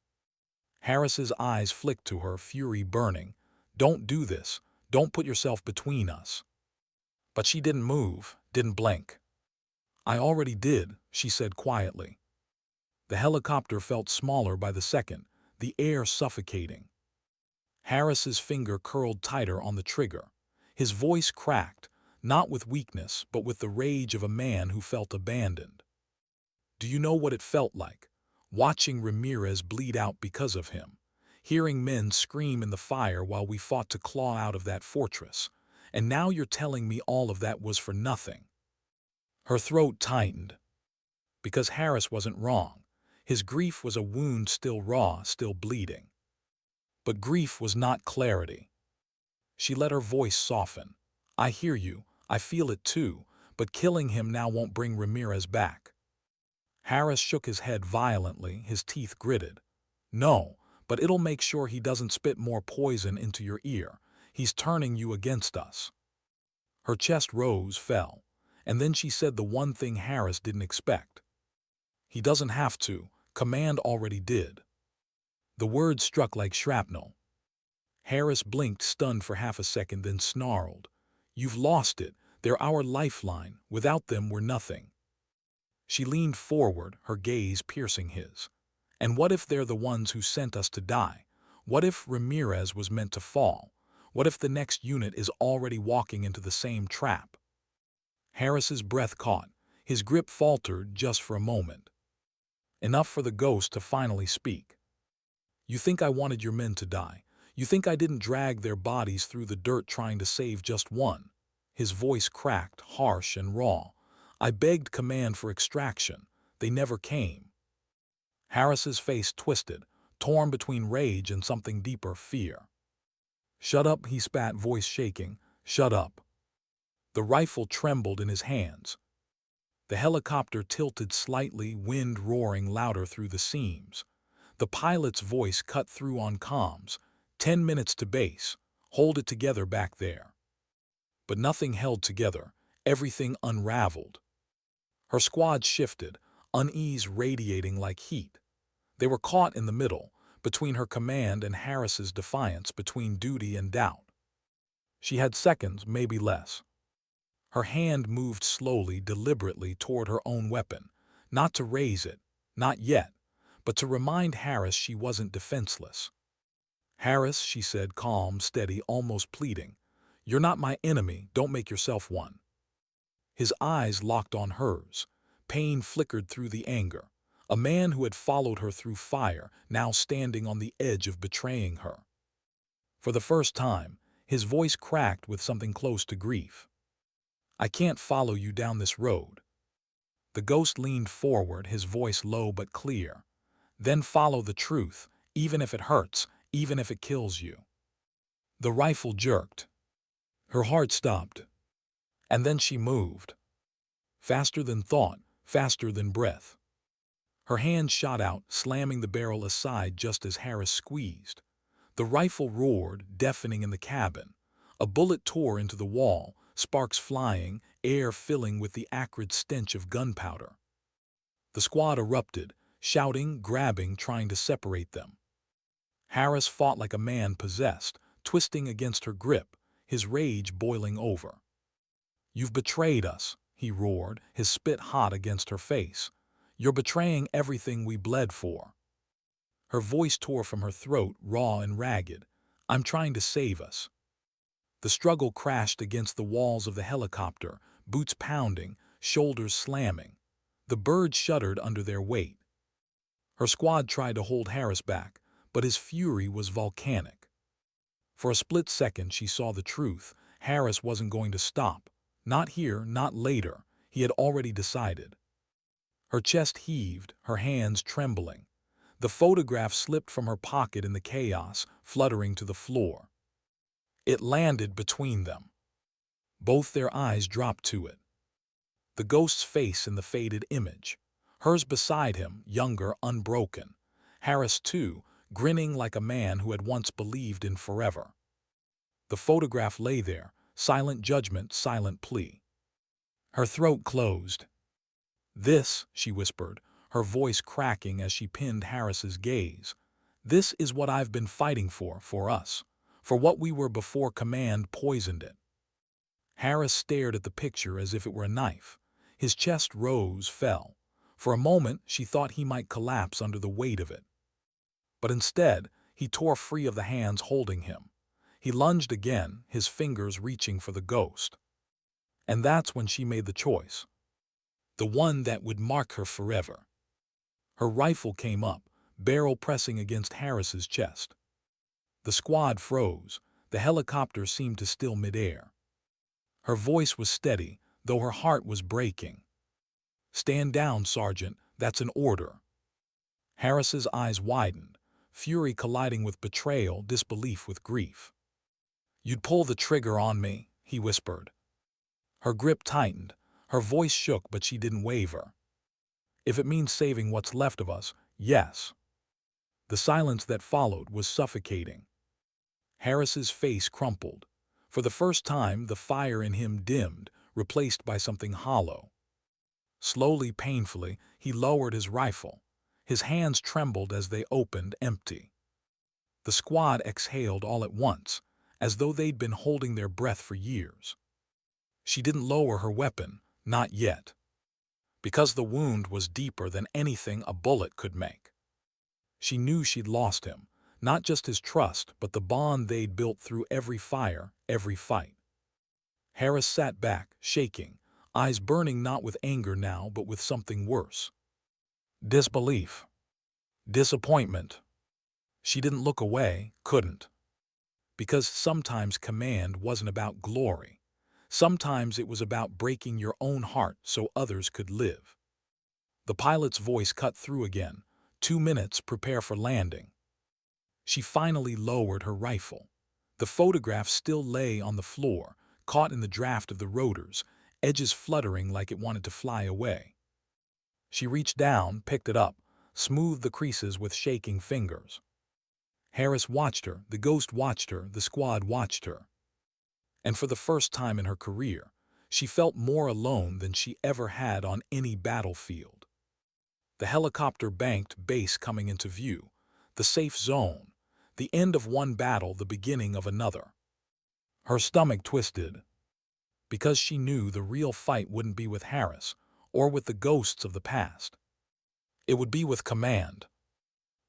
Harris's eyes flicked to her, fury burning. "Don't do this. Don't put yourself between us." But she didn't move, didn't blink. "I already did," she said quietly. The helicopter felt smaller by the second, the air suffocating. Harris's finger curled tighter on the trigger. His voice cracked, not with weakness, but with the rage of a man who felt abandoned. "Do you know what it felt like? Watching Ramirez bleed out because of him. Hearing men scream in the fire while we fought to claw out of that fortress. And now you're telling me all of that was for nothing." Her throat tightened. Because Harris wasn't wrong. His grief was a wound still raw, still bleeding. But grief was not clarity. She let her voice soften. "I hear you, I feel it too, but killing him now won't bring Ramirez back." Harris shook his head violently, his teeth gritted. "No, but it'll make sure he doesn't spit more poison into your ear. He's turning you against us." Her chest rose, fell, and then she said the one thing Harris didn't expect. "He doesn't have to. Command already did." The words struck like shrapnel. Harris blinked, stunned for half a second, then snarled. "You've lost it. They're our lifeline. Without them, we're nothing." She leaned forward, her gaze piercing his. "And what if they're the ones who sent us to die? What if Ramirez was meant to fall? What if the next unit is already walking into the same trap?" Harris's breath caught. His grip faltered just for a moment. Enough for the ghost to finally speak. "You think I wanted your men to die? You think I didn't drag their bodies through the dirt trying to save just one?" His voice cracked, harsh and raw. "I begged command for extraction. They never came." Harris's face twisted, torn between rage and something deeper, fear. "Shut up," he spat, voice shaking. "Shut up." The rifle trembled in his hands. The helicopter tilted slightly, wind roaring louder through the seams. The pilot's voice cut through on comms. 10 minutes to base. Hold it together back there." But nothing held together. Everything unraveled. Her squad shifted, unease radiating like heat. They were caught in the middle, between her command and Harris's defiance, between duty and doubt. She had seconds, maybe less. Her hand moved slowly, deliberately toward her own weapon, not to raise it, not yet, but to remind Harris she wasn't defenseless. "Harris," she said, calm, steady, almost pleading, "you're not my enemy, don't make yourself one." His eyes locked on hers. Pain flickered through the anger. A man who had followed her through fire, now standing on the edge of betraying her. For the first time, his voice cracked with something close to grief. "I can't follow you down this road." The ghost leaned forward, his voice low but clear. "Then follow the truth, even if it hurts, even if it kills you." The rifle jerked. Her heart stopped. And then she moved. Faster than thought, faster than breath. Her hand shot out, slamming the barrel aside just as Harris squeezed. The rifle roared, deafening in the cabin. A bullet tore into the wall, sparks flying, air filling with the acrid stench of gunpowder. The squad erupted, shouting, grabbing, trying to separate them. Harris fought like a man possessed, twisting against her grip, his rage boiling over. "You've betrayed us," he roared, his spit hot against her face. "You're betraying everything we bled for." Her voice tore from her throat, raw and ragged. "I'm trying to save us." The struggle crashed against the walls of the helicopter, boots pounding, shoulders slamming. The birds shuddered under their weight. Her squad tried to hold Harris back, but his fury was volcanic. For a split second she saw the truth. Harris wasn't going to stop. Not here, not later. He had already decided. Her chest heaved, her hands trembling. The photograph slipped from her pocket in the chaos, fluttering to the floor. It landed between them. Both their eyes dropped to it. The ghost's face in the faded image. Hers beside him, younger, unbroken. Harris, too, grinning like a man who had once believed in forever. The photograph lay there, silent judgment, silent plea. Her throat closed. "This," she whispered, her voice cracking as she pinned Harris's gaze. "This is what I've been fighting for us. For what we were before command poisoned it." Harris stared at the picture as if it were a knife. His chest rose, fell. For a moment, she thought he might collapse under the weight of it. But instead, he tore free of the hands holding him. He lunged again, his fingers reaching for the ghost. And that's when she made the choice. The one that would mark her forever. Her rifle came up, barrel pressing against Harris's chest. The squad froze. The helicopter seemed to still midair. Her voice was steady, though her heart was breaking. "Stand down, Sergeant. That's an order." Harris's eyes widened, fury colliding with betrayal, disbelief with grief. "You'd pull the trigger on me," he whispered. Her grip tightened. Her voice shook, but she didn't waver. "If it means saving what's left of us, yes." The silence that followed was suffocating. Harris's face crumpled. For the first time, the fire in him dimmed, replaced by something hollow. Slowly, painfully, he lowered his rifle. His hands trembled as they opened, empty. The squad exhaled all at once, as though they'd been holding their breath for years. She didn't lower her weapon, not yet. Because the wound was deeper than anything a bullet could make. She knew she'd lost him, not just his trust, but the bond they'd built through every fire, every fight. Harris sat back, shaking, eyes burning not with anger now, but with something worse. Disbelief. Disappointment. She didn't look away, couldn't. Because sometimes command wasn't about glory. Sometimes it was about breaking your own heart so others could live. The pilot's voice cut through again. 2 minutes, prepare for landing. She finally lowered her rifle. The photograph still lay on the floor, caught in the draft of the rotors, edges fluttering like it wanted to fly away. She reached down, picked it up, smoothed the creases with shaking fingers. Harris watched her, the ghost watched her, the squad watched her. And for the first time in her career, she felt more alone than she ever had on any battlefield. The helicopter banked, base coming into view, the safe zone, the end of one battle, the beginning of another. Her stomach twisted, because she knew the real fight wouldn't be with Harris or with the ghosts of the past. It would be with command.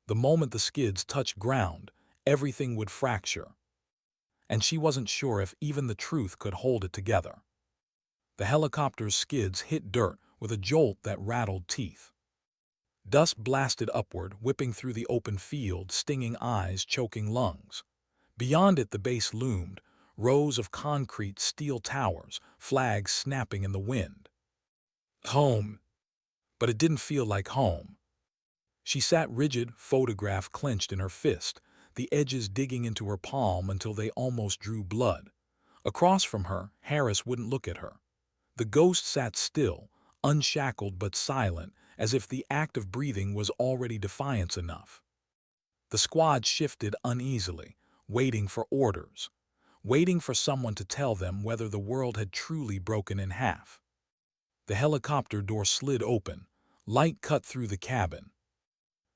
The moment the skids touched ground, everything would fracture. And she wasn't sure if even the truth could hold it together. The helicopter's skids hit dirt with a jolt that rattled teeth. Dust blasted upward, whipping through the open field, stinging eyes, choking lungs. Beyond it the base loomed, rows of concrete steel towers, flags snapping in the wind. Home. But it didn't feel like home. She sat rigid, photograph clenched in her fist, the edges digging into her palm until they almost drew blood. Across from her, Harris wouldn't look at her. The ghost sat still, unshackled but silent, as if the act of breathing was already defiance enough. The squad shifted uneasily, waiting for orders, waiting for someone to tell them whether the world had truly broken in half. The helicopter door slid open, light cut through the cabin.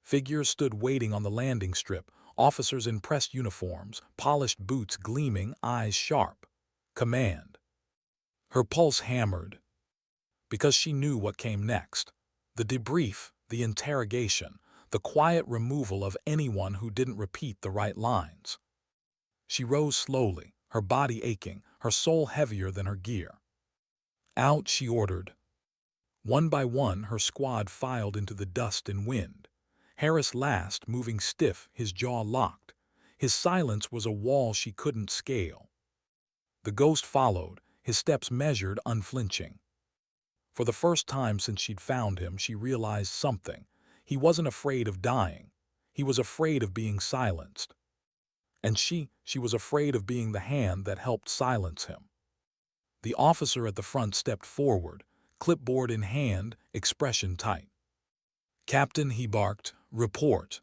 Figures stood waiting on the landing strip, officers in pressed uniforms, polished boots gleaming, eyes sharp. Command. Her pulse hammered, because she knew what came next. The debrief, the interrogation, the quiet removal of anyone who didn't repeat the right lines. She rose slowly, her body aching, her soul heavier than her gear. "Out," she ordered. One by one, her squad filed into the dust and wind. Harris last, moving stiff, his jaw locked. His silence was a wall she couldn't scale. The ghost followed, his steps measured, unflinching. For the first time since she'd found him, she realized something. He wasn't afraid of dying. He was afraid of being silenced. And she was afraid of being the hand that helped silence him. The officer at the front stepped forward, clipboard in hand, expression tight. "Captain," he barked, "report."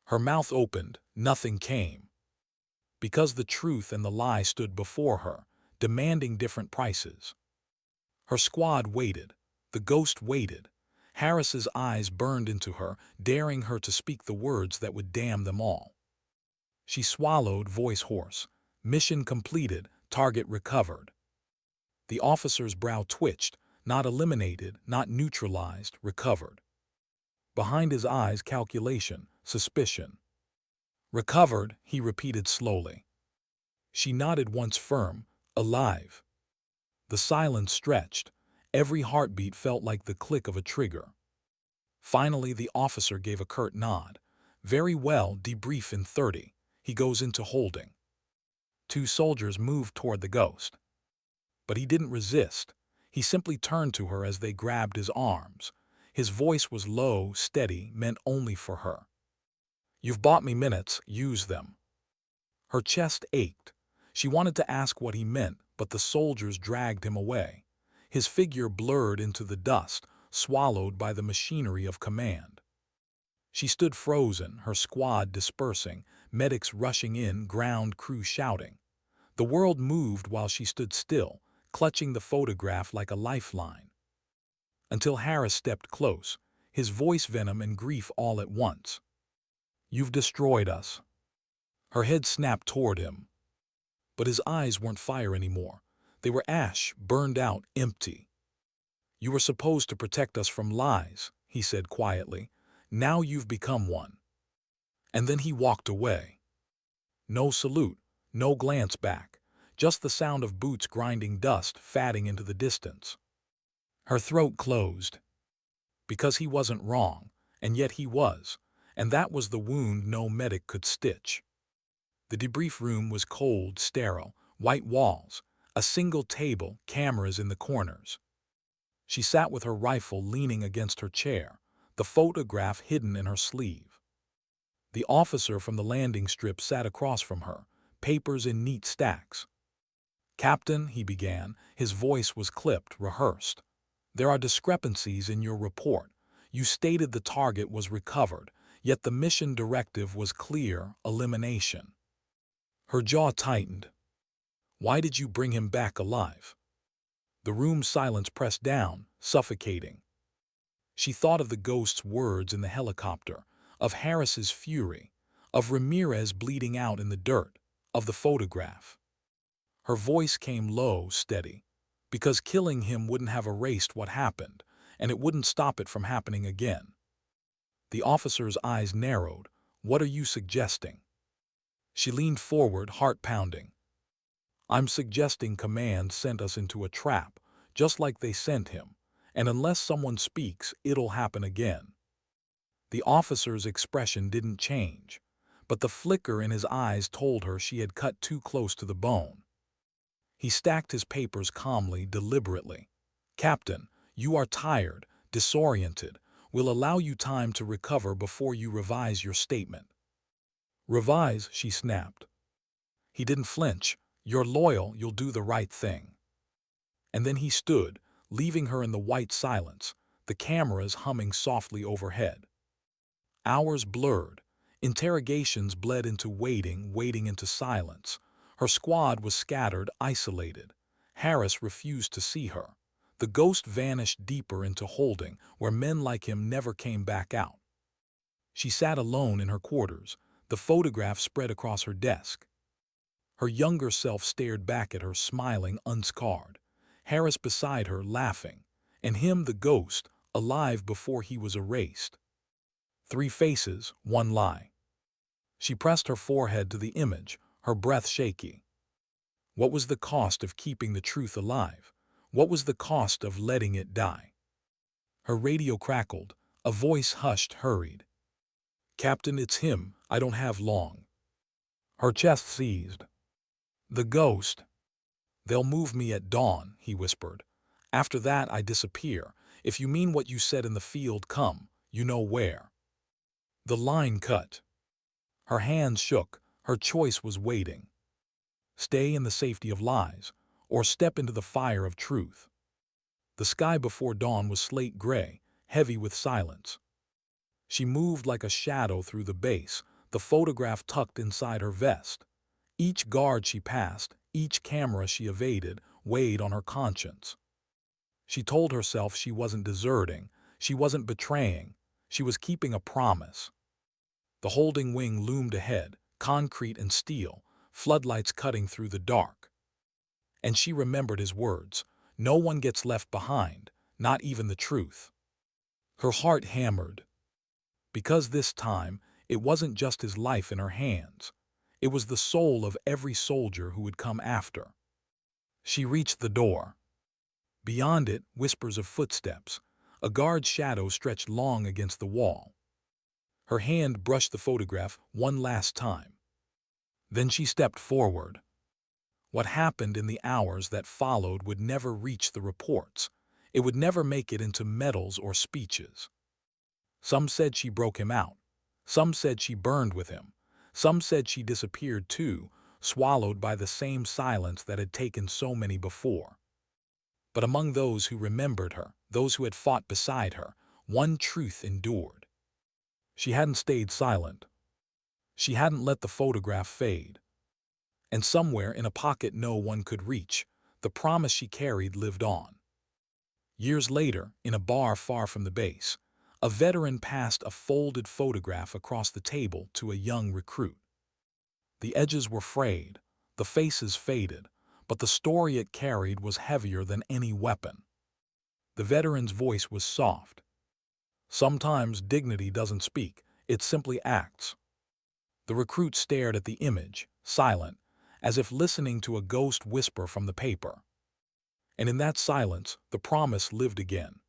Her mouth opened, nothing came. Because the truth and the lie stood before her, demanding different prices. Her squad waited. The ghost waited. Harris's eyes burned into her, daring her to speak the words that would damn them all. She swallowed, voice hoarse. Mission completed, target recovered. The officer's brow twitched, not eliminated, not neutralized, recovered. Behind his eyes, calculation, suspicion. Recovered, he repeated slowly. She nodded once firm, alive. The silence stretched. Every heartbeat felt like the click of a trigger. Finally, the officer gave a curt nod. Very well, debrief in 30. He goes into holding. Two soldiers moved toward the ghost. But he didn't resist. He simply turned to her as they grabbed his arms. His voice was low, steady, meant only for her. You've bought me minutes, use them. Her chest ached. She wanted to ask what he meant, but the soldiers dragged him away. His figure blurred into the dust, swallowed by the machinery of command. She stood frozen, her squad dispersing, medics rushing in, ground crew shouting. The world moved while she stood still, clutching the photograph like a lifeline. Until Harris stepped close, his voice venom and grief all at once. You've destroyed us. Her head snapped toward him. But his eyes weren't fire anymore. They were ash, burned out, empty. You were supposed to protect us from lies, he said quietly. Now you've become one. And then he walked away. No salute, no glance back, just the sound of boots grinding dust, fading into the distance. Her throat closed. Because he wasn't wrong, and yet he was, and that was the wound no medic could stitch. The debrief room was cold, sterile, white walls, a single table, cameras in the corners. She sat with her rifle leaning against her chair, the photograph hidden in her sleeve. The officer from the landing strip sat across from her, papers in neat stacks. Captain, he began, his voice was clipped, rehearsed. There are discrepancies in your report. You stated the target was recovered, yet the mission directive was clear, elimination. Her jaw tightened. Why did you bring him back alive? The room's silence pressed down, suffocating. She thought of the ghost's words in the helicopter, of Harris's fury, of Ramirez bleeding out in the dirt, of the photograph. Her voice came low, steady, because killing him wouldn't have erased what happened, and it wouldn't stop it from happening again. The officer's eyes narrowed. What are you suggesting? She leaned forward, heart pounding. I'm suggesting command sent us into a trap, just like they sent him, and unless someone speaks, it'll happen again. The officer's expression didn't change, but the flicker in his eyes told her she had cut too close to the bone. He stacked his papers calmly, deliberately. Captain, you are tired, disoriented. We'll allow you time to recover before you revise your statement. Revise, she snapped. He didn't flinch. You're loyal, you'll do the right thing. And then he stood, leaving her in the white silence, the cameras humming softly overhead. Hours blurred. Interrogations bled into waiting, waiting into silence. Her squad was scattered, isolated. Harris refused to see her. The ghost vanished deeper into holding, where men like him never came back out. She sat alone in her quarters, the photograph spread across her desk. Her younger self stared back at her, smiling, unscarred. Harris beside her, laughing. And him, the ghost, alive before he was erased. 3 faces, 1 lie. She pressed her forehead to the image, her breath shaky. What was the cost of keeping the truth alive? What was the cost of letting it die? Her radio crackled, a voice hushed, hurried. Captain, it's him. I don't have long. Her chest seized. The ghost. They'll move me at dawn, he whispered. After that, I disappear. If you mean what you said in the field, come. You know where. The line cut. Her hands shook. Her choice was waiting. Stay in the safety of lies, or step into the fire of truth. The sky before dawn was slate gray, heavy with silence. She moved like a shadow through the base, the photograph tucked inside her vest. Each guard she passed, each camera she evaded, weighed on her conscience. She told herself she wasn't deserting, she wasn't betraying, she was keeping a promise. The holding wing loomed ahead, concrete and steel, floodlights cutting through the dark. And she remembered his words, No one gets left behind, not even the truth. Her heart hammered, because this time it wasn't just his life in her hands. It was the soul of every soldier who would come after. She reached the door. Beyond it, whispers of footsteps. A guard's shadow stretched long against the wall. Her hand brushed the photograph one last time. Then she stepped forward. What happened in the hours that followed would never reach the reports. It would never make it into medals or speeches. Some said she broke him out. Some said she burned with him. Some said she disappeared too, swallowed by the same silence that had taken so many before. But among those who remembered her, those who had fought beside her, one truth endured. She hadn't stayed silent. She hadn't let the photograph fade. And somewhere in a pocket no one could reach, the promise she carried lived on. Years later, in a bar far from the base, a veteran passed a folded photograph across the table to a young recruit. The edges were frayed, the faces faded, but the story it carried was heavier than any weapon. The veteran's voice was soft. Sometimes dignity doesn't speak, it simply acts. The recruit stared at the image, silent, as if listening to a ghost whisper from the paper. And in that silence, the promise lived again.